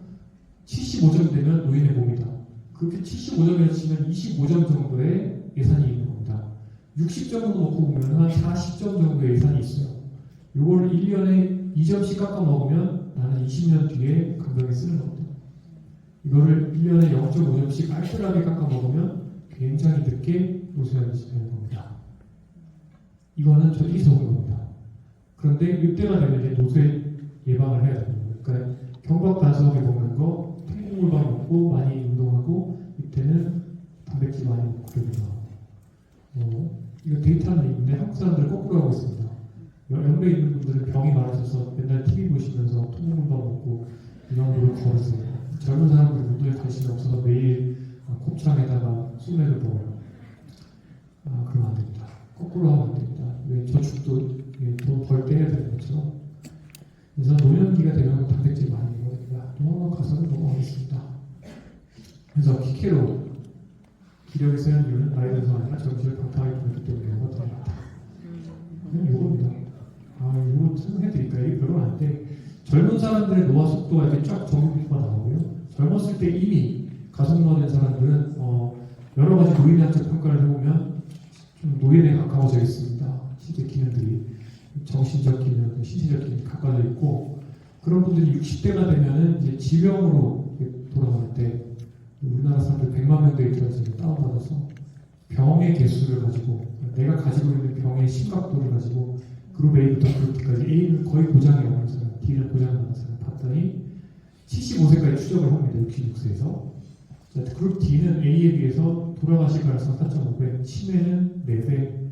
75점 되면 노인의 몸이다. 그렇게 75점에서 치면 25점 정도의 예산이 있는 겁니다. 60점으로 놓고 보면 한 40점 정도의 예산이 있어요. 이걸 1년에 2점씩 깎아 먹으면 나는 20년 뒤에 간병에 쓰는 겁니다. 이거를 1년에 0.5점씩 알뜰하게 깎아 먹으면 굉장히 늦게 노쇠하게 되는 겁니다. 이거는 저기 좋은 겁니다. 그런데 이때가 되면 이제 노쇠 예방을 해야 됩니다. 그러니까 경박단속에 먹는 거, 통곡물만 먹고 많이 운동하고 이때는 단백질 많이 먹고 그러기도 하고 이거 데이터는 있는데 한국 사람들 거꾸로 하고 있습니다. 연배 있는 분들은 병이 많으셔서 맨날 TV 보시면서 통곡물만 먹고 이런 거를 걸으세요. 젊은 사람들이 운동에 관심이 없어서 매일 곱창에다가 소맥을 먹어요. 그러면 안 됩니다. 거꾸로 하면 안 됩니다. 왜 저축도 돈 벌 때 해야 되는 것처럼. 그래서 노년기가 되면 단백질 많이 먹어야 됩니다. 가서는 넘어가겠습니다. 그래서 키케로 기력이 세는 이유는 나이 들어서 아니라 정신을 방탕하게 보냈기 때문에 그렇답니다. 이겁니다. 이거 설명해드릴까요? 이게 별로 안 돼. 젊은 사람들의 노화 속도가 이렇게 쫙 정규가 나오고요. 젊었을 때 이미 가속노화된 사람들은 여러 가지 노인학적 평가를 해보면 좀 노인에 가까워져 있습니다. 실제 기능들이 정신적 기능, 신체적 기능이 가까워져 있고 그런 분들이 60대가 되면은 이제 지병으로 돌아갈 때 우리나라 사람들 100만 명 데이터를 지금 다운받아서 병의 개수를 가지고 내가 가지고 있는 병의 심각도를 가지고 그룹 A부터 그룹 D까지 A는 거의 고장이 없는 사람, D는 고장이 없는 사람 봤더니 75세까지 추적을 합니다. 66세에서. 그룹 D는 A에 비해서 돌아가실 가능성 4.5배, 치매는 4배,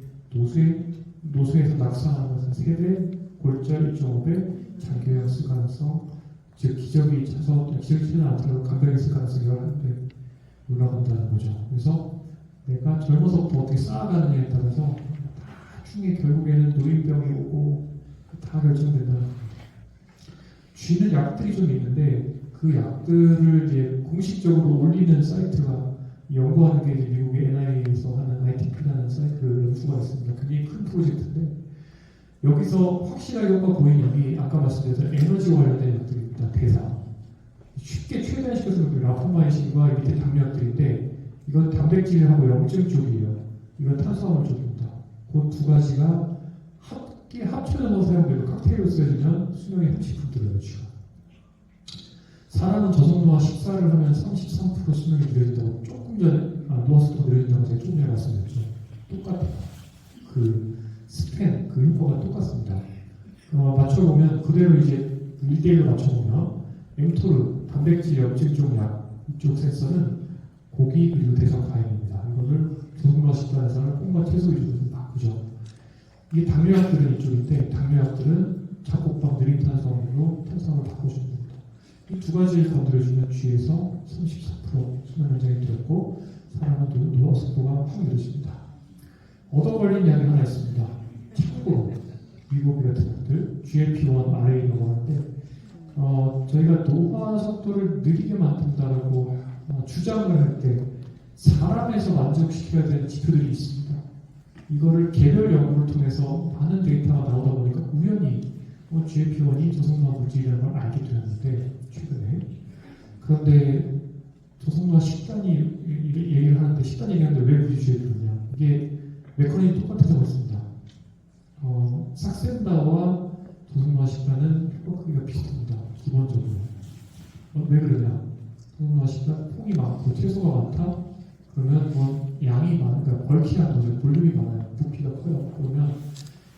노쇠에서 낙상하는 것은 3배, 골절 1.5배, 장기요양 쓸 가능성, 즉 기저귀 치는 않더라도 간병이 쓸 가능성이 11배 올라간다는 거죠. 그래서 내가 젊어서부터 어떻게 쌓아가느냐에 따라서 나중에 결국에는 노인병이 오고 다 결정된다는 겁니다. 쥐는 약들이 좀 있는데 그 약들을 이제 공식적으로 올리는 사이트가 연구하는 게 이제 미국의 NIA에서 하는 ITP라는 사이트 연구가 있습니다. 그게 큰 프로젝트인데 여기서 확실하게 효과 보이는 약이 아까 말씀드렸던 에너지 관련된 약들입니다. 대사. 쉽게 최대화시켜서 라포마이신과 밑에 당뇨약들인데 이건 단백질하고 염증 쪽이에요. 이건 탄수화물 쪽입니다. 그 두 가지가 합쳐져서 사용되고 칵테일로 쓰여지면 수명이 30% 들어요. 사람은 저속노화 식사를 하면 33% 수명이 느려진다고 조금 전에 노화 속도가 느려진다고 제가 조금 전에 말씀드렸죠. 똑같아요. 그 스팬, 그 효과가 똑같습니다. 맞춰보면 그대로 이제 1대1로 맞춰보면 엠토르, 단백질 염증 쪽 약, 이쪽 센서는 고기 그리고 대상 과일입니다. 이거를 저속노화 식단에서는 콩과 채소 위주로 좀 바꾸죠. 이게 당뇨약들은 이쪽인데 당뇨약들은 잡곡밥 느린 탄수화물로 탄수화물을 바꿔주는 겁니다. 이 두 가지를 건드려주면 쥐에서 34% 수명 연장이 되었고 사람은 노화 속도가 확 느려집니다. 얻어 걸린 약이 하나 있습니다. 참고로 위고비 같은 것들 GLP-1 RA라고 하는데 저희가 노화 속도를 느리게 만든다라고 주장을 할 때 사람에서 만족시켜야 되는 지표들이 있습니다. 이거를 개별 연구를 통해서 많은 데이터가 나오다 보니까 우연히 GLP-1이 저속노화 물질이라는 걸 알게 되었는데 최근에 그런데 저속노화 식단이 얘기를 하는데 식단 얘기하는데 왜 굳이 GLP-1이냐 이게 메커니즘이 똑같아서 그렇습니다. 삭센다와 저속노화 식단은 효과 크기가 비슷합니다. 기본적으로 왜 그러냐 저속노화 식단 콩이 많고 채소가 많다 그러면 양이 많으니까 벌키라는 거죠. 볼륨이 많아요. 부피가 커요. 그러면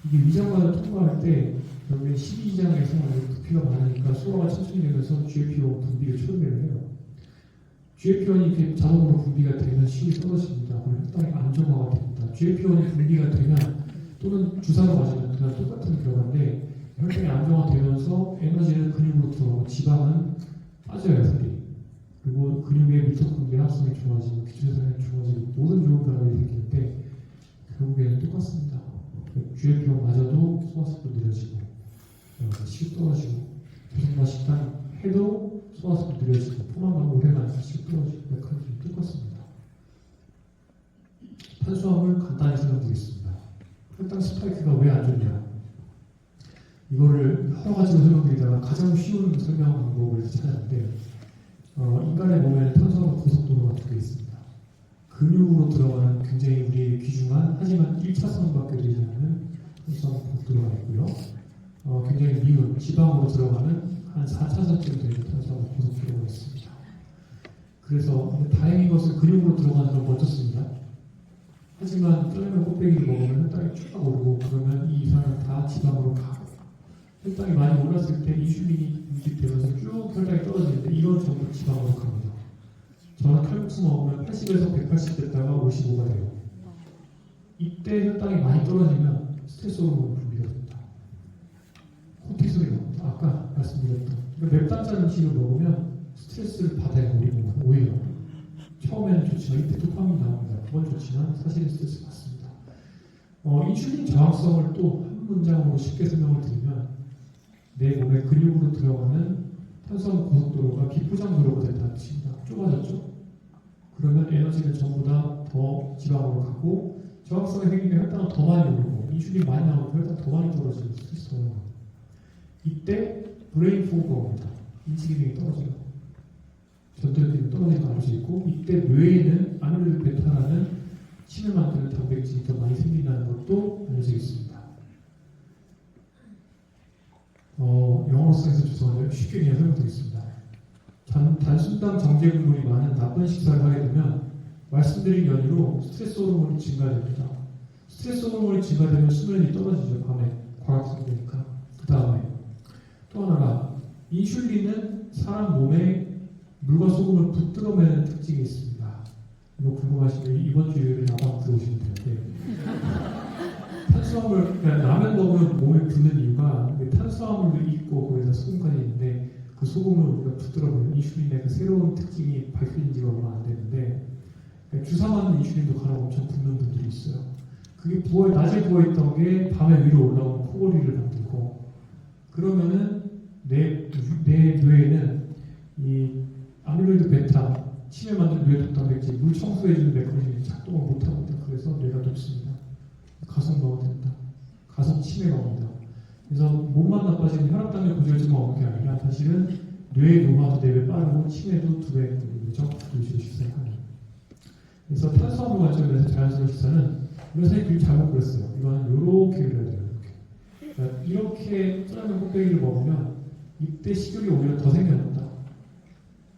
이게 위장관을 통과할 때 여기 12장에서 부피가 많으니까 소화가 천천히 되면서 GLP-1 분비를 초래를 해요. GLP-1이 이렇게 자동으로 분비가 되면 식이 떨어집니다. 그럼 혈당이 안정화가 됩니다. 똑같습니다. GLP-1이 분비가 되면 또는 주사로 맞으면 그냥 똑같은 결과인데 혈당이 안정화되면서 에너지는 근육으로 들어가고 지방은 빠져요, 살이. 그리고 근육의 미토콘드리아 합성이 좋아지고 기초대사량이 좋아지고 모든 좋은 결과가 생기는데 결국에는 똑같습니다. GLP-1 마저도 소화속도 느려지고 식욕 떨어지고 조선과 식단 해도 소화속도 느려지고 포만감 오래가니까 식욕 떨어지고 메커니즘이 똑같습니다. 탄수화물 간단히 설명드리겠습니다. 혈당 스파이크가 왜 안 좋냐? 이거를 여러 가지로 설명드리다가 가장 쉬운 설명 방법을 찾았는데 인간의 몸에는 탄수화물 고속도로가 두 개 있습니다. 근육으로 들어가는 굉장히 우리의 귀중한 하지만 1차선밖에 되지 않는 탄수화물 고속도로가 있고요. 굉장히 미운 지방으로 들어가는 한 4차선쯤 되는 탄수화물 고속도로가 있습니다. 그래서 다행인 것은 근육으로 들어가는 건 멋졌습니다. 하지만 쪄내면 꽃배기를 먹으면 혈당이 쭉 오르고 그러면 이 이상은 다 지방으로 가고 혈당이 많이 올랐을 때 인슐린이 유지되면서 쭉 혈당이 떨어지는데 이건 전부 지방으로 갑니다. 저는 칼국수 먹으면 80에서 180 됐다가 55가 돼요. 이때 혈당이 많이 떨어지면 스트레스 호르몬이 분비가 됩니다. 코티솔이 나옵니다. 아까 말씀드렸던 맵단짠 음식을 먹으면 스트레스를 받아야 우리 몸은 오히려 처음에는 좋지만 이때 도파민이 나옵니다. 그건 좋지만 사실은 스트레스 받습니다. 인슐린 저항성을 또 한 문장으로 쉽게 설명을 드리면 내 몸에 근육으로 들어가는 탄수화물 고속도로가 비포장도로가 된다는 뜻입니다. 좁아졌죠? 그러면 에너지는 전부 다 더 지방으로 가고 저항성이 생기면 혈당은 더 많이 오르고 인슐린 많이 나오고 혈당 더 많이 떨어지고 스트레스 더 나오고 이때 브레인 포그가 옵니다. 인지 기능이 떨어져요. 전두엽 기능이 떨어지는 걸 알 수 있고 이때 뇌에는 아밀로이드 베타라는 침을 만드는 단백질이 더 많이 생긴다는 것도 알려져 있습니다. 영어로 써서 죄송한데요. 쉽게 그냥 설명드리겠습니다. 단순당 정제 근물이 많은 나쁜 식사를 하게 되면 말씀드린 연유로 스트레스 호르몬이 증가됩니다. 스트레스 호르몬이 증가되면 수면이 떨어지죠. 밤에 과학성 되니까. 그 다음에 또 하나가 인슐린은 사람 몸에 물과 소금을 붙들어매는 특징이 있습니다. 이거 궁금하시면 이번 주에 나방 들어오시면 되는데 탄수화물, 그러니까 라면 먹으면 몸에 붙는 이유가 탄수화물도 있고 거기다 소금까지 있는데 그 소금을 우리가 붙들어보면 인슐린의 그 새로운 특징이 밝혀진 지가 얼마 안 되는데 주사 맞는 인슐린도 간혹 엄청 붙는 분들이 있어요. 그게 낮에 부어있던 게 밤에 위로 올라오는 코골이를 만들고 그러면은 내 뇌에는 이 아밀로이드 베타 침에 만든 뇌 독단백질 물 청소해주는 메커니즘이 작동을 못합니다. 그래서 뇌가 높습니다. 가속 넣어도 된다. 가속 치매가 옵니다. 그래서 몸만 나빠지는 혈압당뇨 고지혈증만 오는 게 아니라 사실은 뇌의 노화도 4배 빠르고 치매도 2배 늘리죠. 도시로 식사를 하면. 그래서 탄수화물 관점에서 자연스러운 식사는 우리가 선생님이 잘못 그렸어요. 이거는 이렇게 그려야 돼요. 그러니까 이렇게 쪄라면 꽃배기를 먹으면 이때 식욕이 오히려 더 생겨난다.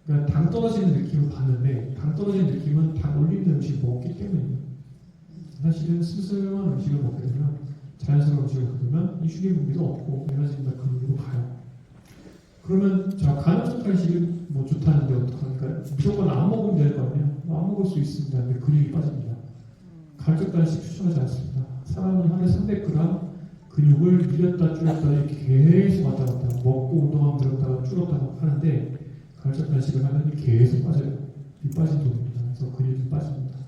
그러니까 당 떨어지는 느낌을 받는데 당 떨어지는 느낌은 당 올리는 음식을 먹기 때문이에요. 사실은 슴슴한 음식을 먹게 되면 자연스러운 음식을 먹으면 인슐린 분비도 없고 에너지가 근육으로 가요. 그러면 자 간헐적 간식은 뭐 좋다는데 어떡합니까? 무조건 안 먹으면 될 거 아니에요? 안 먹을 수 있습니다. 근데 근육이 빠집니다. 간헐적 간식 추천하지 않습니다. 사람은 하루에 300g 근육을 밀렸다 줄였다 이렇게 계속 왔다 갔다 먹고 운동하면 늘었다가 줄었다가 하는데 간헐적 간식을 하면 계속 빠져요. 이 빠진 돈입니다. 그래서 근육이 빠집니다.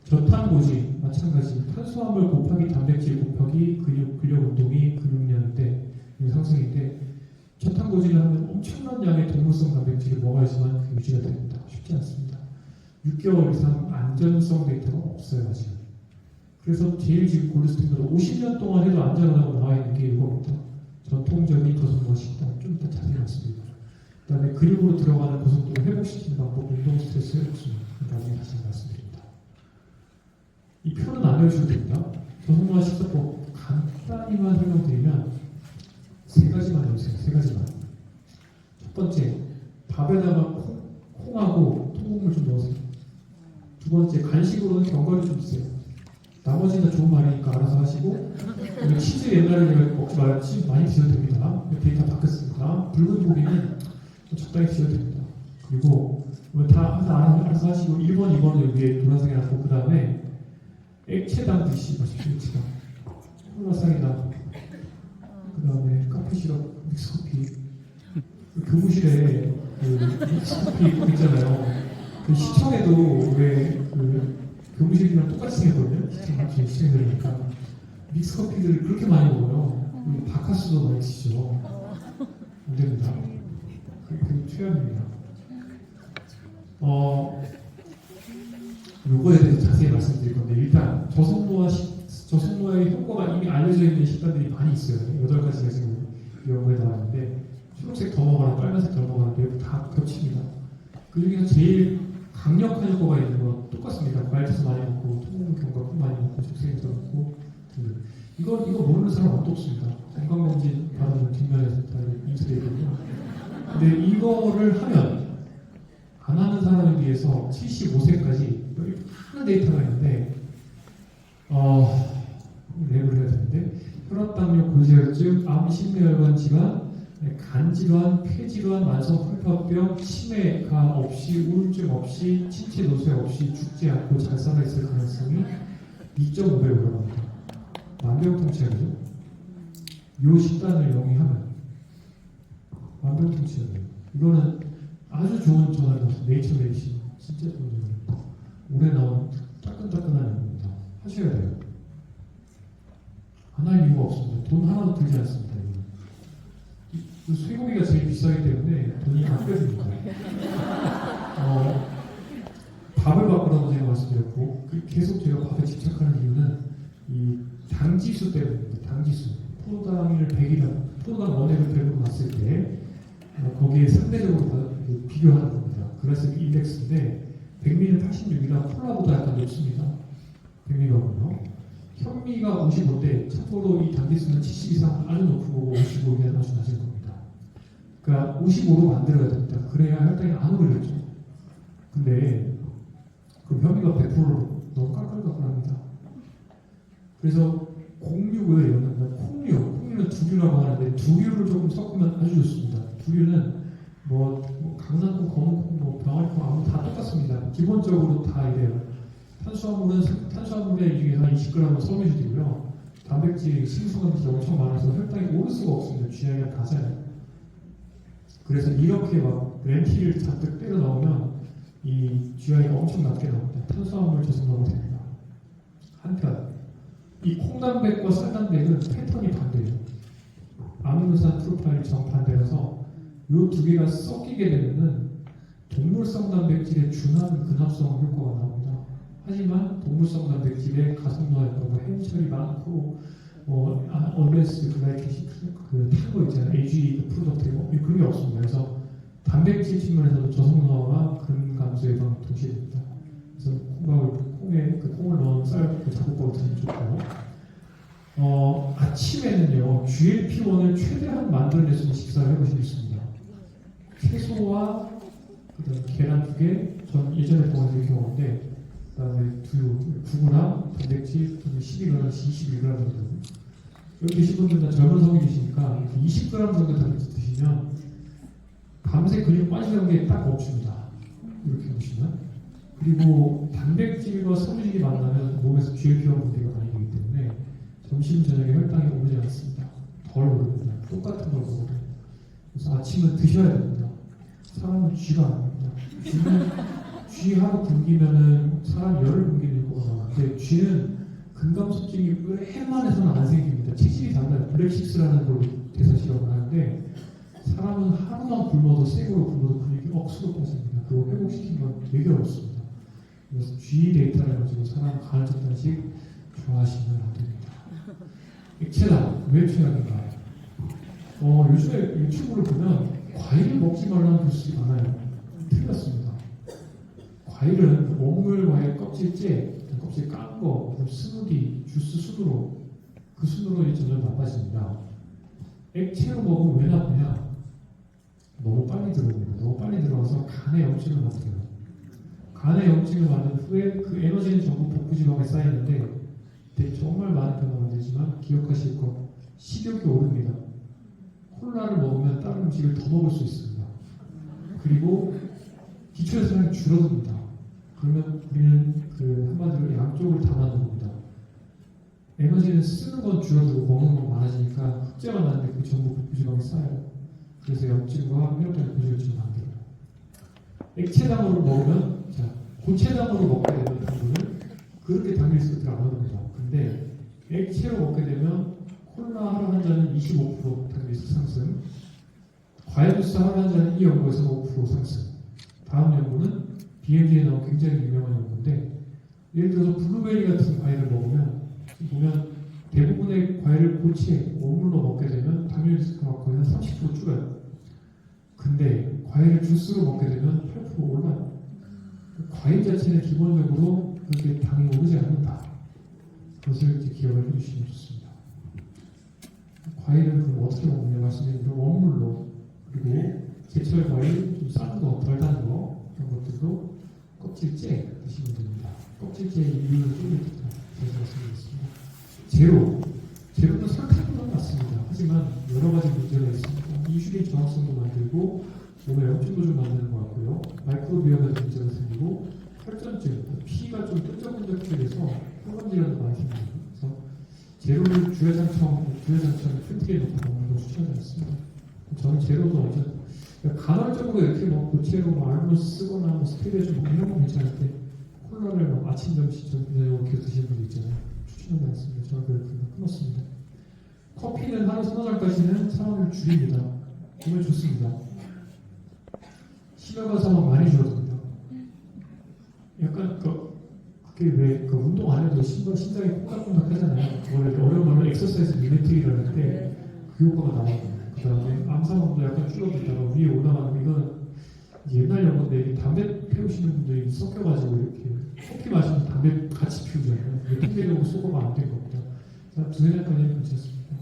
저탄고지 마찬가지 탄수화물 곱하기 단백질 곱하기 근력 운동이 근육량인데 상승인데 저탄고지를 하면 엄청난 양의 동물성 단백질을 먹어야지만 그 유지가 됩니다. 쉽지 않습니다. 6개월 이상 안전성 데이터가 없어요 아직. 그래서 제일 지금 골드스탠더드 50년 동안 해도 안전하다고 나와 있는 게 이겁니다. 전통적인 저속노화 식단 좀 이따 자세히 말씀드립니다. 그 다음에 근육으로 들어가는 고속도로 회복시키는 방법 운동 스트레스 회복술 나중에 다시 말씀드립니다. 이 표는 안 외우셔도 됩니다. 저속노화 식사법 간단히만 설명드리면 세 가지만 해주세요. 세 가지만. 첫 번째, 밥에다가 콩하고 통곡물 좀 넣으세요. 두 번째, 간식으로는 견과류 좀 드세요. 나머지는 좋은 말이니까 알아서 하시고 치즈 옛날에 내가 먹지 말고 치즈 많이 드셔도 됩니다. 데이터 바뀌었습니다. 붉은 고기는 적당히 드셔도 됩니다. 그리고 다 알아서 하시고 1번, 2번을 위에 노란색에 놨고 그 다음에 액체당 드시 마십시오. 액체당. 콜라상이나 그 다음에 카페 시럽, 믹스커피. 교무실에 그 믹스커피 있잖아요. 그 시청에도 왜 그 교무실이랑 똑같이 생겼거든요. 시청들이니까 믹스커피들을 그렇게 많이 먹어요. 그리고 바카스도 많이 드시죠. 안 됩니다. 그 최악입니다. 요거에 대해서 자세히 말씀드릴 건데, 일단 저속노화의 효과가 이미 알려져 있는 식단들이 많이 있어요. 8가지가 지금 연구에 나와 있는데, 초록색 더 먹어라, 빨간색 더 먹어라, 내부 다 겹칩니다. 그 중에서 제일 강력한 효과가 있는 건 똑같습니다. 과일채소 많이 먹고, 통곡경과 많이 먹고, 적색에서 먹고 등등. 이거 모르는 사람 아무도 없습니다. 건강검진 받으면 뒷면에서 다 인쇄되어 있거든요. 근데 이거를 하면 안 하는 사람에 비해서 75세까지 많은 데이터가 있는데, 랩을 해야 되는데, 혈압당뇨, 고지혈증, 암, 심뇌혈관 질환, 간질환, 폐질환, 만성혈파병, 치매가 없이, 우울증 없이, 신체 노쇠 없이 죽지 않고 잘 살아있을 가능성이 2.5배 올라갑니다. 만병통치약이죠. 요 식단을 영위하면 만병통치약이에요. 이거는 아주 좋은 저널입니다. 네이처 메디신. 진짜 좋은 저널입니다. 올해 나온 따끈따끈한 연구입니다. 하셔야 돼요. 안 할 이유가 없습니다. 돈 하나도 들지 않습니다. 그 쇠고기가 제일 비싸기 때문에 돈이 안 빼집니다. 밥을 바꾸라고 제가 말씀드렸고, 계속 제가 밥에 집착하는 이유는 이 당지수 때문입니다. 당지수. 포도당을 100이면, 포도당 원액을 100으로 놨을 때, 거기에 상대적으로 비교하는 겁니다. 그래서 인덱스인데, 백미는 86이라 콜라보다 약간 높습니다. 백미가군요. 현미가 55대, 참고로 이 당지수는 70 이상 아주 높은 거고 55이면 아주 낮은 겁니다. 그러니까 55로 만들어야 됩니다. 그래야 혈당이 안 오르겠죠. 근데 그 현미가 100%로 너무 깔깔깔합니다. 그래서 공육을 이거는 콩류는 두류라고 하는데, 두류를 조금 섞으면 아주 좋습니다. 두류는 뭐 강낭콩, 검은콩, 병아리콩 아무 다 똑같습니다. 기본적으로 다 이래요. 탄수화물의 중에 한 20g은 섬유질이고요. 단백질, 식이섬유질이 엄청 많아서 혈당이 오를 수가 없습니다. GI가 낮아요. 그래서 이렇게 막 렌티를 잔뜩 때려 넣으면 이 GI가 엄청 낮게 나옵니다. 탄수화물 저속 넣으면 됩니다. 한편 이 콩단백과 쌀단백은 패턴이 반대예요. 아미노산 프로파일 정반대라서 이 두 개가 섞이게 되면은 동물성 단백질의 준한 근합성 효과가 나옵니다. 하지만 동물성 단백질의 가속노화 효과가 해인철이 많고 얼베스 글라이케시 탄거 있잖아요. AG 프로덕트 그런 게 없습니다. 그래서 단백질 측면에서도 저속노화와 근감소 예방 동시에 됩니다. 그래서 콩을 넣은 쌀 잡곡밥을 드시면 좋고, 아침에는요 GLP-1을 최대한 만들어낼 수 있는 식사를 해보시면 좋습니다. 채소와 그다음 계란 2개, 전 예전에 보면 경험인데, 그다음에 두부랑 단백질 12g, 21g 정도. 여기 계신 분들은 젊은 성인이시니까 20g 정도 단백질 드시면 밤새 근육 빠지는 게 딱 멈춥니다. 이렇게 보시면. 그리고 단백질과 섬유질이 만나면 몸에서 GLP-1 분비가 많이 되기 때문에 점심 저녁에 혈당이 오르지 않습니다. 덜 오릅니다. 똑같은 걸 먹어도. 그래서 아침은 드셔야 됩니다. 사람은 쥐가 아닙니다. 쥐 하루 굶기면은 사람 열을 굶기는 거가 나오는데, 쥐는 근감소증이 웬만해서는 안 생깁니다. 체질이 달라요. 블랙식스라는 걸 대사 실험을 하는데, 사람은 하루만 굶어도 생으로 굶어도 근육이 억수로 빠집니다. 그거 회복시키는 건 되게 어렵습니다. 그래서 쥐 데이터를 가지고 사람 간헐적 단식 좋아하시면 안 됩니다. 액체당 왜 최악인가요? 요즘에 유튜브를 보면 과일을 먹지 말라는 글쓰기 많아요. 틀렸습니다. 과일은 원물 과일 껍질째, 껍질 깐 거, 스무디, 주스 순으로, 그 순으로 점점 나빠집니다. 액체로 먹으면 왜 나쁘냐? 너무 빨리 들어옵니다. 너무 빨리 들어와서 간에 염증을 만들어요. 간에 염증을 만든 후에 그 에너지는 전부 복부지방에 쌓이는데, 정말 많은 변화가 만들지만 기억하실 거, 식욕이 오릅니다. 콜라를 먹으면 다른 음식을 더 먹을 수 있습니다. 그리고 기초의 사랑이 줄어듭니다. 그러면 우리는 한마디로 양쪽을 다 맞는 겁니다. 에너지는 쓰는 건 줄어들고 먹는 건 많아지니까 흑제가 나는데 그게 전부 고지방이 쌓여요. 그래서 염증과 혈액 고지혈증을 만들어요. 액체당으로 먹으면, 자, 고체당으로 먹게 되면 당분을 그렇게 당길 수 들어가거든요. 근데 액체로 먹게 되면 콜라 하루 한 잔은 25% 당밀수 상승, 과일 주스 하루 한 잔은 이 연구에서 5% 상승. 다음 연구는 BMJ에 나온 굉장히 유명한 연구인데, 예를 들어서 블루베리 같은 과일을 먹으면 보면 대부분의 과일을 고체, 원물로 먹게 되면 당밀수가 거의 한 30% 줄어요. 근데 과일을 주스로 먹게 되면 8% 올라요. 과일 자체는 기본적으로 그렇게 당이 오르지 않는다. 그것을 이제 기억을 해주시면 좋습니다. 과일은 그럼 어떻게 먹느냐 말씀드린 원물로, 그리고 제철 과일 좀 싼 거, 덜 단 거, 이런 것들도 껍질째 드시면 됩니다. 껍질째의 이유는 좀 이따 다시 말씀드리겠습니다. 제로는 설탕보다 낫습니다. 하지만 여러 가지 문제가 있습니다. 이슈린 저항성도 만들고 몸에 염증도 좀 만드는 것 같고요. 마이크로비어면 문제가 생기고 혈전증, 피가 좀 끈적끈적해 돼서 혈관 질환도 많이 생깁니다. 그래서 제로를 주야장처럼 팬트리에 넣고 먹는 걸 추천하지 않습니다. 저는 제로도 언제 간헐적으로 이렇게 뭐 고체로 뭐 알로스 쓰거나 뭐 스테비아 좀 이런 건 괜찮은데 콜라를 막 아침 점심 저녁 이렇게 드시는 분들 있잖아요. 추천하지 않습니다. 저는 그걸 끊었습니다. 커피는 하루 3~4잔까지는 사용을 줄입니다. 몸에 좋습니다. 심혈관 사망 많이 줄어듭니다. 약간 그게 왜 운동 안 해도 심장이 콩닥콩닥 하잖아요. 그거를 어려운 말로 엑서사이즈 미메틱이라는데 그 효과가 나오거든요. 그 다음에 암사망도 약간 줄어들다가 위에 올라가는 이건 옛날 연구인데 담배 피우시는 분들이 섞여가지고 이렇게 커피 마시면 담배 같이 피우잖아요. 이게 통계적으로 소거가 안 된 겁니다. 자, 2~3잔까지는 괜찮습니다.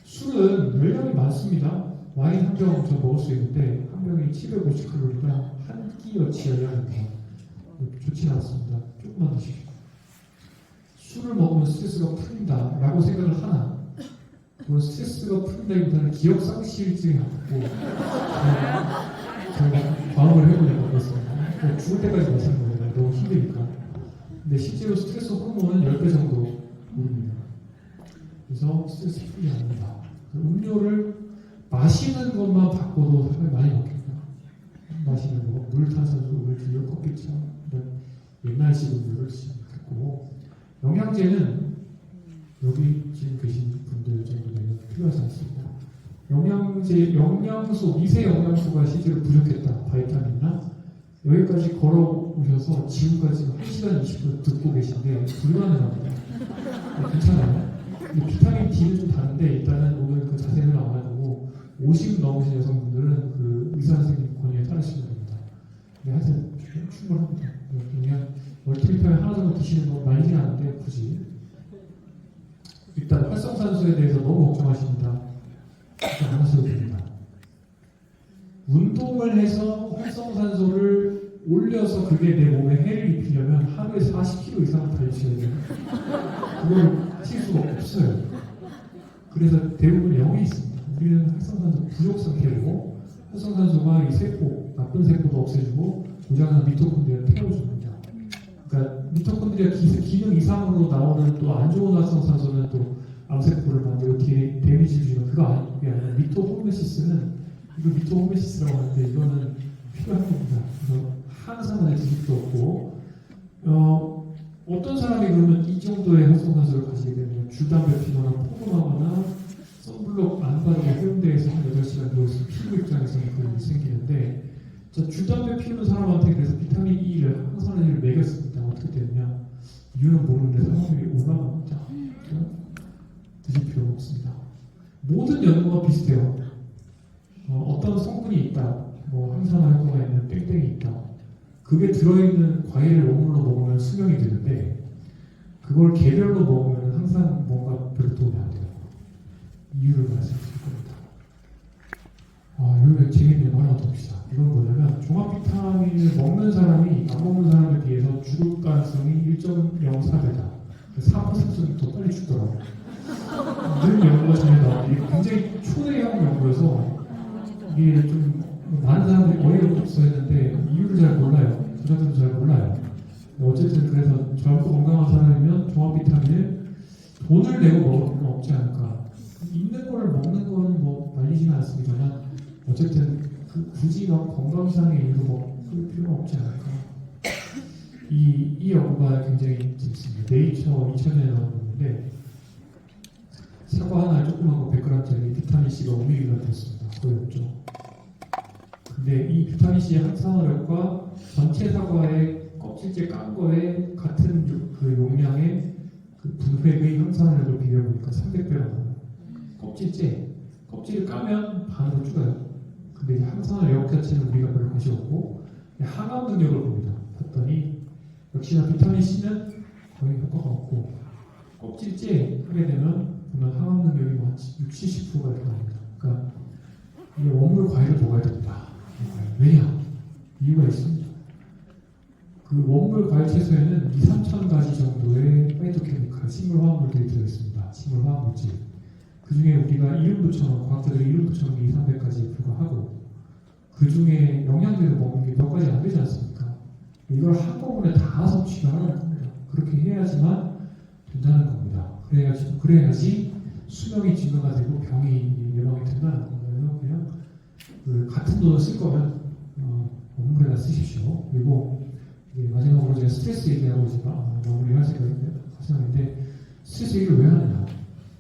술은 열량이 많습니다. 와인 한 병 저 먹을 수 있는데 한 병이 750칼로리가 한 끼여치 열량입니다. 좋지 않습니다. 조금만 드십시오. 술을 먹으면 스트레스가 풀린다 라고 생각을 하나, 그건 스트레스가 풀린다기보다는 기억 상실증이 갖고 제가 과음을 해보려고 그랬습니다. 죽을 때까지 마시는 거예요. 너무 힘드니까. 근데 실제로 스트레스 호르몬은 10배 정도 오릅니다. 그래서 스트레스 풀리지 않는다. 음료를 마시는 것만 바꿔도 사람이 많이 바뀝니다. 마시는 거, 물, 탄산수, 물기류, 커피차 이런 옛날식 음료를 드시면 됐고, 영양제는 여기 지금 계신 분들 정도 되면 필요하지 않습니다. 영양제, 영양소, 미세 영양소가 실제로 부족했다. 바이타민이나 여기까지 걸어오셔서 지금까지 1시간 20분 듣고 계신데 불가능합니다. 괜찮아요? 비타민 D는 좀 다른데 일단은 오늘 그 자세히는 안 가지고 50 넘으신 여성분들은 그 의사 선생님 권유에 따르시면 됩니다. 네, 하여튼 충분합니다. 그냥 멀티비타민 하나 정도 드시는 거 말리진 않는데 굳이. 일단 활성산소에 대해서 너무 걱정하십니다. 안 하셔도 됩니다. 운동을 해서 활성산소를 올려서 그게 내 몸에 해를 입히려면 하루에 40km 이상을 달리셔야 돼요. 그걸 하실 수가 없어요. 그래서 대부분 영이 있습니다. 우리는 활성산소 부족 상태고, 활성산소가 이 세포, 나쁜 세포도 없애주고 고장난 미토콘드리아를 태워줍니다. 그러니까 미토콘드리아 기능 이상으로 나오는 또 안 좋은 활성산소는 또 암세포를 만들고 데미지를 주는 그게 아니라 미토호메시스는, 이거 미토호메시스라고 하는데 이거는 필요한 겁니다. 그래서 항상 드실 필요 없고, 어떤 사람이 그러면 이 정도의 활성산소를 가지게 되면 줄담배 피거나 포근하거나 선블록 안 바르고 해운대에서 한 8시간 누워있으면 피부 입장에서는 그런 일이 생기는데, 줄담배 피우는 사람한테 그래서 비타민 E를 항산화제를 먹였습니다. 어떻게 되느냐, 이유는 모르는데 사람들이 올라갑니다. 드실 필요가 없습니다. 모든 연구가 비슷해요. 어떤 성분이 있다, 뭐 항산화 효과가 있는 땡땡이 있다, 그게 들어있는 과일을 원물로 먹으면 수명이 되는데 그걸 개별로 먹으면 항상 뭔가 별로 도움이 안 돼요. 이유를 말씀드릴 겁니다. 이거 재밌는 거 하나 더 봅시다. 이건 뭐냐면 종합 비타민을 먹는 사람이 안 먹는 사람에 비해서 죽을 가능성이 1.04배다. 4%는 더 빨리 죽더라고요. 늘 연구가 전에 나오는데 이게 굉장히 초대형 연구여서 이게 좀 많은 사람들이 어이가 없어 했는데 이유를 잘 몰라요. 저자들도 잘 몰라요. 어쨌든 그래서 젊고 건강한 사람이면 종합 비타민을 돈을 내고 먹을 필요는 없지 않을까. 있는 거를 먹는 거는 뭐 말리지는 않습니다만 어쨌든 굳이 막 건강상의 이유로 먹을 필요는 없지 않을까. 이 연구가 굉장히 재밌습니다. 네이처 2000년에 나온 건데 사과 하나에 조그만 거 100g짜리 비타민C가 5mg가 들었습니다. 거의 없죠. 근데 이 비타민C의 항산화력과 전체 사과의 껍질째 깐 거에 같은 그 용량의 그 분획의 항산화력을 비교해보니까 300배가 나와요. 껍질을 까면 반으로 줄어요. 근데 이 항산화력 자체는 우리가 별로 관심 없고 항암 능력을 봅니다. 봤더니 역시나 비타민C는 거의 효과가 없고 껍질째 하게 되면 보면 항암 능력이 뭐 60, 70%가 이렇게 나옵니다. 그러니까 이게 원물 과일을 먹어야 됩니다. 왜냐? 이유가 있습니다. 그 원물 과일 채소에는 2, 3천 가지 정도의 파이토케미칼, 식물화학물들이 들어있습니다. 식물화학물질. 그 중에 우리가 과학자들이 이름 붙여놓은 게 2, 300가지에 불과하고 그 중에 영양제를 먹는 게 몇 가지 안 되지 않습니까? 이걸 한꺼번에 다 섭취를 하라는 겁니다. 그렇게 해야지만 된다는 겁니다. 그래야지 수명이 증가가 되고 병이 예방이 된다는 겁니다. 그래서 그냥 그 같은 돈을 쓸 거면 원물에다 쓰십시오. 그리고 마지막으로 제가 스트레스 얘기하고 이제 마무리할 생각인데 스트레스 얘기를 왜 하느냐?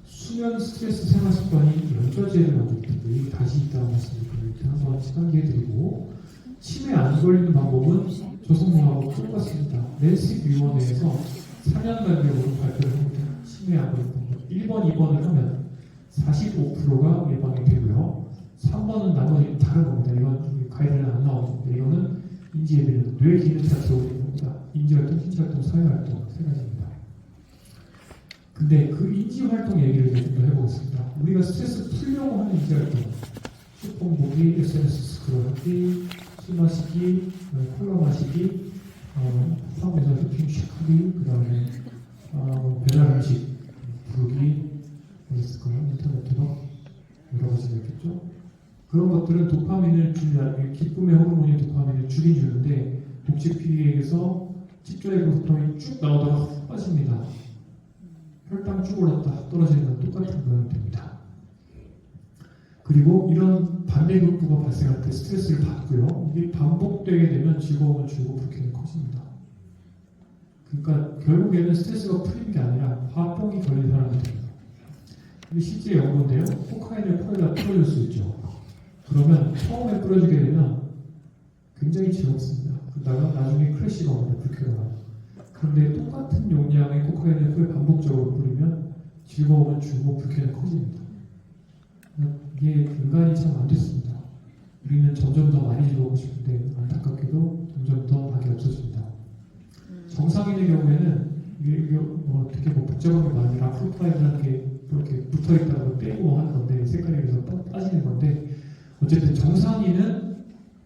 수면 스트레스 생활 습관이 연결제를 만들기 때문에 이거 다시 있다고 말씀드리고 한번 시간 기회 드리고 치매 안 걸리는 방법은 조성모하고 똑같습니다. 낸시 위원회에서 4년 간격으로 발표를 합니다. 치매 안 걸리는 방법 1번, 2번을 하면 45%가 예방이 되고요. 3번은 나머지 다른 겁니다. 이건 가이드는 안 나오는데 이거는 인지예비는 뇌 기능차 들어오는 겁니다. 인지활동, 신체활동, 사회활동 세 가지입니다. 근데 그 인지활동 얘기를 좀 더 해보겠습니다. 우리가 스트레스 풀려고 하는 인지활동 휴대폰 보기, SNS 스크롤하기, 술 마시기, 콜라 마시기, 팝에서 쇼핑 샥하기, 그 다음에 배달 음식 부르기 어디 있을까요? 인터넷으로 여러 가지가 있겠죠? 그런 것들은 도파민을 기쁨의 호르몬인 도파민을 주긴 주는데 독식 피해에서 집중의 도파민이 쭉 나오다가 훅 빠집니다. 혈당 쭉 올랐다 떨어지는 건 똑같은 모양이 됩니다. 그리고 이런 반대급부가 발생할 때 스트레스를 받고요. 이게 반복되게 되면 즐거움은 줄고 불쾌는 커집니다. 그러니까 결국에는 스트레스가 풀리는 게 아니라 화병이 걸린 사람이 됩니다. 이게 실제 연구인데요. 코카인을 코에다 뿌려줄 수 있죠. 그러면 처음에 뿌려주게 되면 굉장히 즐겁습니다. 그러다가 나중에 크래시가 옵니다. 불쾌가 와요. 그런데 똑같은 용량의 코카인을 코에 반복적으로 뿌리면 즐거움은 줄고 불쾌는 커집니다. 이게 인간이 참 안 됐습니다. 우리는 점점 더 많이 즐거우고 싶은데 안타깝게도 점점 더 낙이 없어집니다. 정상인의 경우에는 이게 어떻게 복잡하게 말하면 라프로파이드라는 게 이렇게 붙어있다고 빼고 하는 건데 색깔이 그래서 빠지는 건데 어쨌든 정상인은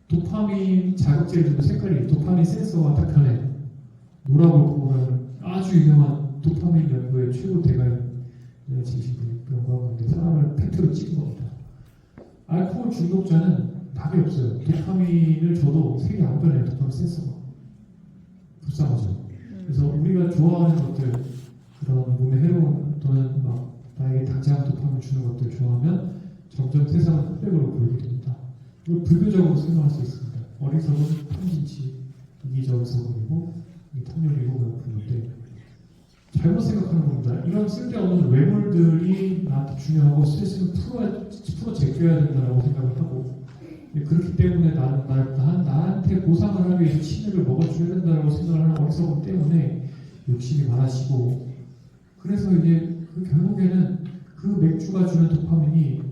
도파민 자극제를 주고 색깔이 도파민 센서가 딱 변해. 노라고 보면 아주 유명한 도파민 연구의 최고 대가인 제이신 분이 연구하는데 사람을 팩트로 찍은 겁니다. 알코올 중독자는 답이 없어요. 도파민을 줘도 색이 안 변해요. 도파민 센서가. 불쌍하죠. 그래서 우리가 좋아하는 것들, 그런 몸에 해로운 또는 막 나에게 당장 도파민 주는 것들 좋아하면 점점 세상은 흑백으로 보이게 됩니다. 이거 불교적으로 설명할 수 있습니다. 어리석은 탐진치, 이기적인 서구이고 탐욕이고 그런 건데 잘못 생각하는 겁니다. 이런 쓸데없는 외물들이 나한테 중요하고 스트레스를 풀어 제껴야 된다고 생각을 하고 그렇기 때문에 나한테 보상을 하기 위해서 치맥을 먹어줘야 된다고 생각을 하는 어리석음 때문에 욕심이 많아지고 그래서 이제 결국에는 그 맥주가 주는 도파민이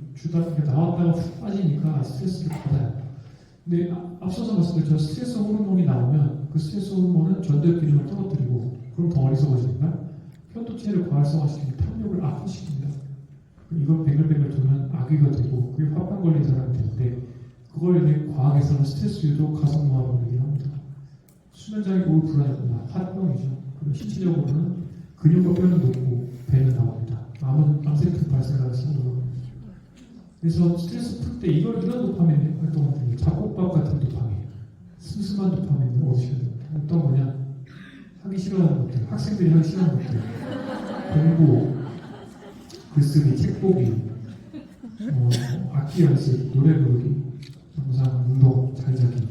나왔다가 훅 빠지니까 스트레스를 받아요. 근데 앞서서 말씀드렸죠. 스트레스 호르몬이 나오면 그 스트레스 호르몬은 전두엽 기능을 떨어뜨리고 그럼 더 어리석어집니다. 편도체를 과활성화시키고 탐욕을 악화시킵니다. 이걸 뱅글뱅글 돌면 악귀가 되고 그게 화병 걸린 사람이 되는데 그걸 이제 과학에서는 스트레스 유도 가속노화로 얘기를 합니다. 수면장애 고울 불안입니다. 화병이죠. 그리고 신체적으로는 근육과 뼈는 높고 배는 나옵니다. 암세포 발생하는 신호로. 그래서 스트레스 풀 때 이런 도파민 활동을 해요. 잡곡밥 같은 도파민, 슴슴한 도파민을 얻으셔야 됩니다. 어떤 거냐? 하기 싫어하는 것들, 학생들이 하기 싫어하는 것들, 공부, 글쓰기, 책 보기, 악기 연습, 노래 부르기, 영상, 운동, 잘 자기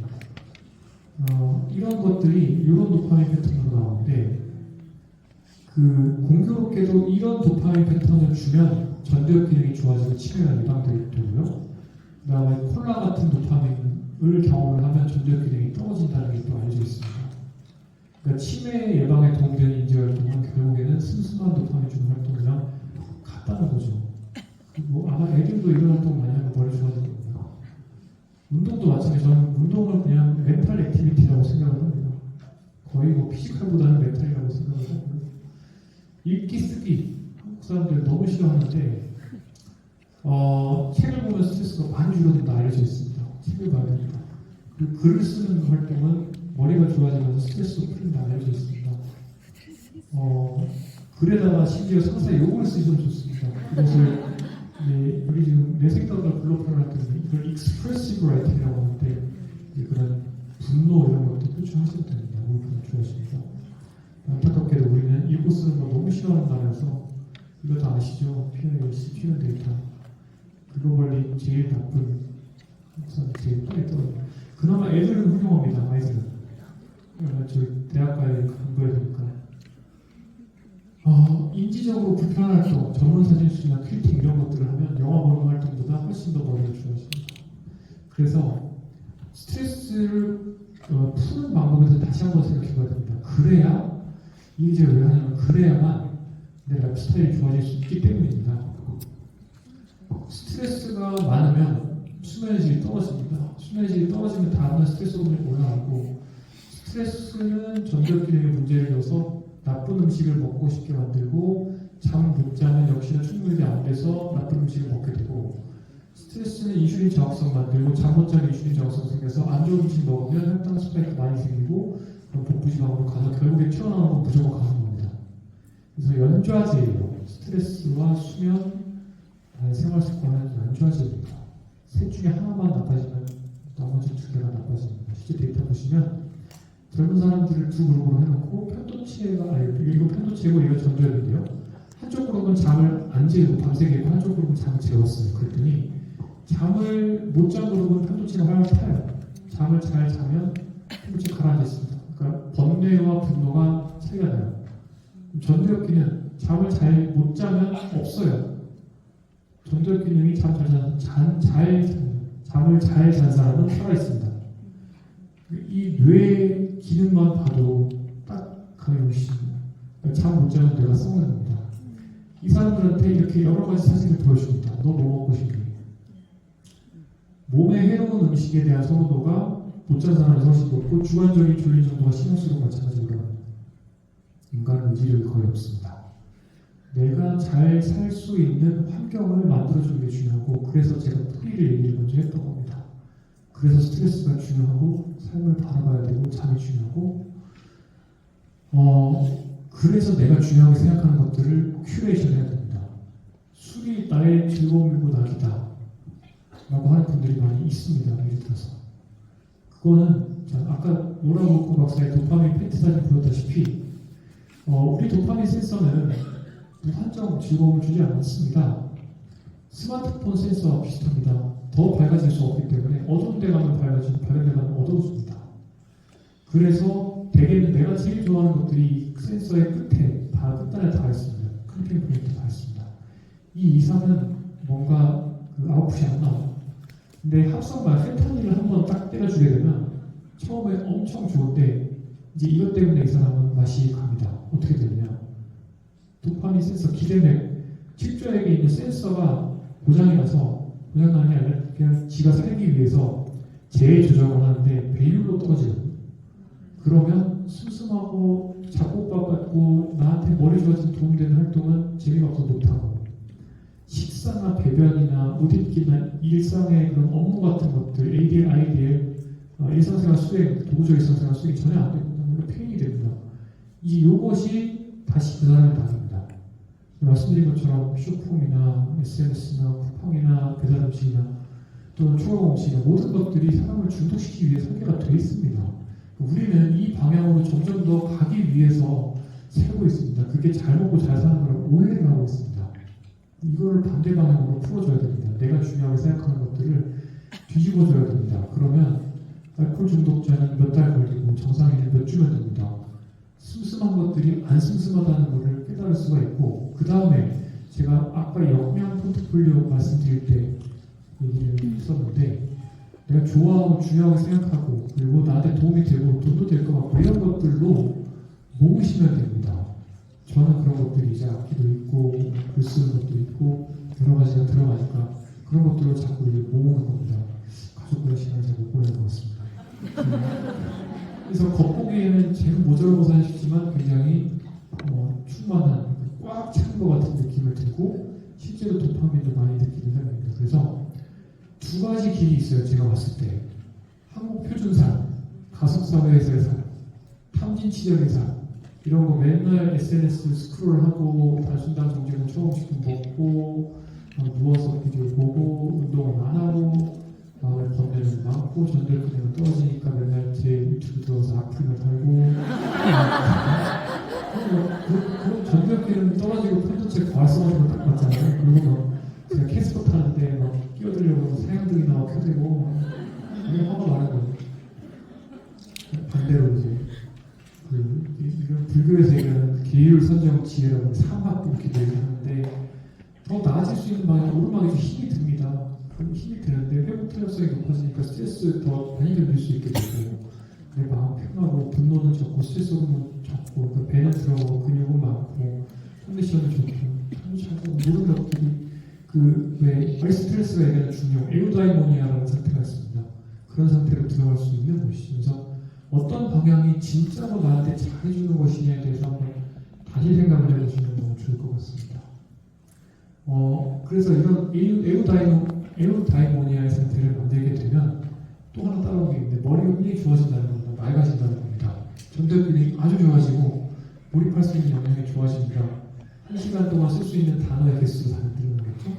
이런 것들이 이런 도파민 패턴으로 나오는데 그 공교롭게도 이런 도파민 패턴을 주면 전두엽 기능이 좋아지고 치매가 예방되고요. 그 다음에 콜라 같은 도파민을 경험을 하면 전두엽 기능이 떨어진다는 게 또 알려져 있습니다. 그러니까 치매 예방에 도움되는 인지 활동은 결국에는 슴슴한 도파민 주는 활동이랑 같다는 거죠. 뭐 아마 애들도 이런 활동 많이 하면 머리 좋아지는 겁니다. 운동도 마찬가지로 저는 운동을 그냥 멘탈 액티비티라고 생각을 합니다. 거의 뭐 피지컬보다는 멘탈이라고 생각을 하고요. 읽기 쓰기 한국 사람들 너무 싫어하는데 책을 보면 스트레스가 많이 줄어든다 알려져 있습니다. 책을 봐야 됩니다. 그리고 글을 쓰는 활동은 머리가 좋아지면서 스트레스도 풀린다 알려져 있습니다. 글에다가 심지어 상사의 욕을 쓰시면 좋습니다. 그것을 여기 지금 내 생각을 글로 표현했더니 이걸 익스프레시브 라이팅이라고 하는데 그런 분노 이런 것도 표출하셔도 됩니다. 그걸 좋아하십니다. 안타깝게도 우리는 읽고 쓰는 거 너무 싫어하는 나라여서 이거 다 아시죠? PIAC, 휴먼 데이터 글로벌리 제일 나쁜 항상 제일 빨리 떨어져요. 그나마 애들은 훌륭합니다. 아이들은 저희 대학가에 공부해야 되니까 인지적으로 불편한 활동, 전문 사진수나 큐팅 이런 것들을 하면 영화 보는 활동보다 훨씬 더 머리가 좋아집니다. 그래서 스트레스를 푸는 방법에 대해서 다시 한번 생각해봐야 됩니다. 그래야 이게 제가 왜 하냐면 그래야만 내 라이프 스타일이 좋아질 수 있기 때문입니다. 스트레스가 많으면 수면의 질이 떨어집니다. 수면의 질이 떨어지면 다음날 스트레스 호르몬이 올라가고 스트레스는 전두엽 기능에 문제를 줘서 나쁜 음식을 먹고 싶게 만들고 잠 못 자면 역시나 충분히 안 돼서 나쁜 음식을 먹게 되고 스트레스는 인슐린 저항성 만들고 잠 못 자면 인슐린 저항성 생겨서 안 좋은 음식 먹으면 혈당 스파이크 많이 생기고 그럼 복부지방으로 가서 결국에 튀어나오는 건 무조건 가는 겁니다. 그래서 연좌제예요. 스트레스와 수면, 생활 습관은 연좌제입니다. 셋 중에 하나만 나빠지면 나머지 두 개가 나빠집니다. 실제 데이터 보시면 젊은 사람들을 두 그룹으로 해놓고 편도체가 이거 편도체고 이거 전두엽인데요. 한쪽 그룹은 잠을 안 재우고 밤새 개고 한쪽 그룹은 잠을 재웠어요. 그랬더니 잠을 못 잔 그룹은 편도체가 활활 타요. 잠을 잘 자면 편도체 가라앉아 있습니다. 그러니까 번뇌와 분노가 차이가 나요. 전두엽 기능 잠을 잘 못 자면 없어요. 전두엽 기능이 잠을 잘 잔 사람은 살아 있습니다. 이 뇌 기능만 봐도 딱 감이 오시죠. 잠 못 자면 뇌가 썩는 겁니다. 이 사람들한테 이렇게 여러 가지 사진을 보여줍니다. 너 뭐 먹고 싶니? 몸에 해로운 음식에 대한 선호도가 못 잔 사람이 훨씬 높고 주관적인 졸린 정도가 심할수록 마찬가지로 올라갑니다. 인간은 의지력이 거의 없습니다. 내가 잘 살 수 있는 환경을 만들어주는 게 중요하고 그래서 제가 프리를 얘기를 먼저 했던 겁니다. 그래서 스트레스가 중요하고 삶을 바라봐야 되고 잠이 중요하고 그래서 내가 중요하게 생각하는 것들을 큐레이션 해야 됩니다. 술이 나의 즐거움이고 낙이다 라고 하는 분들이 많이 있습니다. 예를 들어서 그거는 아까 노라무코 박사의 도파민 팩트 사진 보였다시피 우리 도파민 센서는 무한정 즐거움을 주지 않습니다. 스마트폰 센서와 비슷합니다. 더 밝아질 수 없기 때문에 어두운 데 가면 밝아지고 밝은 데 가면 어두워집니다. 그래서 대개는 내가 제일 좋아하는 것들이 센서의 끝에 끝단에 다 있습니다. 클리핑 포인트 다 있습니다. 이 이상은 뭔가 아웃풋이 안 나와요. 근데 합성만 펜타닐을 한번 딱 때려주게 되면 처음에 엄청 좋은데 이제 이것 때문에 이 사람은 맛이 갑니다. 어떻게 되느냐? 도파민 센서 기대맥 칩조액에 있는 센서가 고장이 나서 고장난이 아니라 그냥 지가 살기 위해서 재조정을 하는데 배율로 떨어져요. 그러면 슴슴하고 작곡밥 같고 나한테 머리 좋아지는 도움이 되는 활동은 재미가 없어서 못하고 식사나 배변이나 옷 입기나 일상의 그런 업무 같은 것들 ADL, IDL 일상생활 수행, 도구적 일상생활 수행이 전혀 안 되고 페인이 됩니다. 이것이 다시 그 사람의 낙입니다. 말씀드린 것처럼 쇼폼이나 SNS나 쿠팡이나 배달 음식이나 또는 초과 음식이나 모든 것들이 사람을 중독시키기 위해 설계가 되어 있습니다. 우리는 이 방향으로 점점 더 가기 위해서 살고 있습니다. 그게 잘 먹고 잘 사는 거라고 오해를 하고 있습니다. 이거를 반대 방향으로 풀어줘야 됩니다. 내가 중요하게 생각하는 것들을 뒤집어줘야 됩니다. 그러면 알코올 중독자는 몇 달 걸리고 정상인은 몇 주면 됩니다. 슴슴한 것들이 안 슴슴하다는 것을 깨달을 수가 있고, 그 다음에 제가 아까 역량 포트폴리오 말씀드릴 때 얘기를 했었는데, 내가 좋아하고 중요하게 생각하고 그리고 나한테 도움이 되고 돈도 될 것 같고 이런 것들로 모으시면 됩니다. 저는 그런 것들이 이제 악기도 있고 글 쓰는 것도 있고 여러 가지가 들어가니까 그런 것들로 자꾸 이제 모으는 겁니다. 가족과의 시간을 잘 못 보내는 것 같습니다. 그래서 겉보기에는 제일 모자라고 싶지만 굉장히 충만한 꽉 찬 것 같은 느낌을 들고 실제로 도파민도 많이 느끼는 사람입니다. 그래서 두 가지 길이 있어요. 제가 봤을 때 한국 표준상, 가속사회에서의 삶, 탐진치적인 삶 이런 거 맨날 SNS 스크롤하고 단순당 정제는 초음식품 먹고 누워서 비디오 보고 운동을 안 하고 마음에 번뇌는 많고 전절기능은 떨어지니까 맨날 제 유튜브 들어가서 악플을 달고 그 전절기능 떨어지고 편도체 과활성화되는 거 딱 봤잖아요. 그리고 막 제가 캐스터 타는데 막 끼어들려고 사양등이 나와 켜대고 이게 화가 많은 거예요. 반대로 이제 이런 불교에서 얘기하는 계율 선정 지혜라고 삼합 이렇게 얘기하는데 더 나아질 수 있는 방향 오르막에서 힘이 듭니다. 그럼 힘이 드는데 회복 탄력성이 높아지니까 스트레스 더 많이 견딜 수 있게 되고 내 마음 편하고 분노는 적고 스트레스 호르몬 적고 그 배는 들어가고 근육은 많고 컨디션은 좋고 편도 차고 모든 것들이 왜 아리스토텔레스가 얘기하는 중요 에우다이모니아라는 상태가 있습니다. 그런 상태로 들어갈 수 있는 곳이죠. 그래서 어떤 방향이 진짜로 나한테 잘해주는 것이냐에 대해서 한번 다시 생각을 해보시면 너무 좋을 것 같습니다. 그래서 이런 에우다이모니아의 상태를 만들게 되면 또 하나 따라오게 있는데 머리 운동이 좋아진다는 겁니다. 맑아진다는 겁니다. 전달기능이 아주 좋아지고 몰입할 수 있는 영역이 좋아집니다. 1시간 동안 쓸 수 있는 단어의 개수도 다 늘어나겠죠.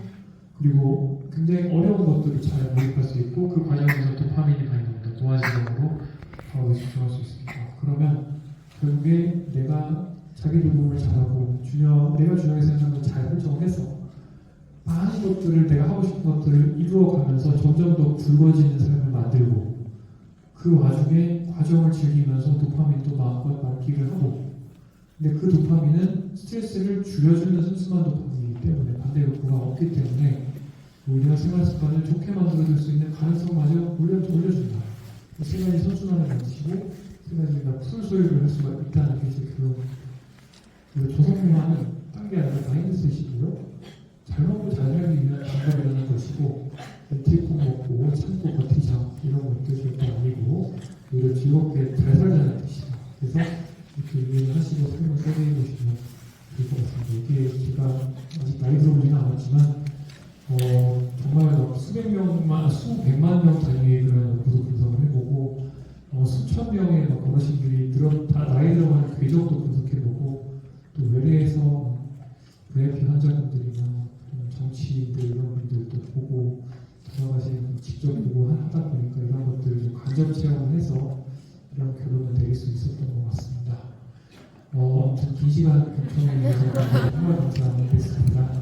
그리고 굉장히 어려운 것들을 잘 몰입할 수 있고 그 과정에서 도파민이 많이 나옵니다. 노화지경으로 바로 집중할 수 있습니다. 그러면 결국에 내가 자기 돌봄을 잘하고 내가 중요하게 생각하는 걸 잘 설정을 해서 많은 것들을 내가 하고 싶은 것들을 이루어가면서 점점 더 굵어지는 삶을 만들고 그 와중에 과정을 즐기면서 도파민도 마음껏 만끽을 하고 근데 그 도파민은 스트레스를 줄여주는 슴슴한 도파민이기 때문에 반대 욕구가 없기 때문에 오히려 생활 습관을 좋게 만들어줄 수 있는 가능성마저 올려준다. 세 가지 선순환을 만드시고 세 가지가 풀소유를 할 수가 있다는 게 이제 그 조성문화는 딴 게 아니라 마인드셋이고요. 잘 먹고 잘 살기 위한 방법이라는 것이고 멘티콩 먹고 참고 버티자 이런 것들 절대 아니고 오히려 즐겁게 잘 살자는 뜻이다. 그래서 이렇게 이해를 하시고 삶을 써내해 보시면 좋을 것 같습니다. 이게 제가 아직 나이 들어보지는 않았지만 정말 수백만 명 단위의 그런 연구도 분석을 해보고 수천 명의 어르신들이 다 나이 들어가는 궤적도 분석해보고 또 외래에서 VIP 환자분들이나 정치인들 이런 분들도 보고 돌아가신 직접 보고 하다 보니까 이런 것들을 좀 간접 체험을 해서 이런 결론을 내릴 수 있었던 것 같습니다. 아무튼 긴 시간 경청해 주셔서 정말 감사드리겠습니다.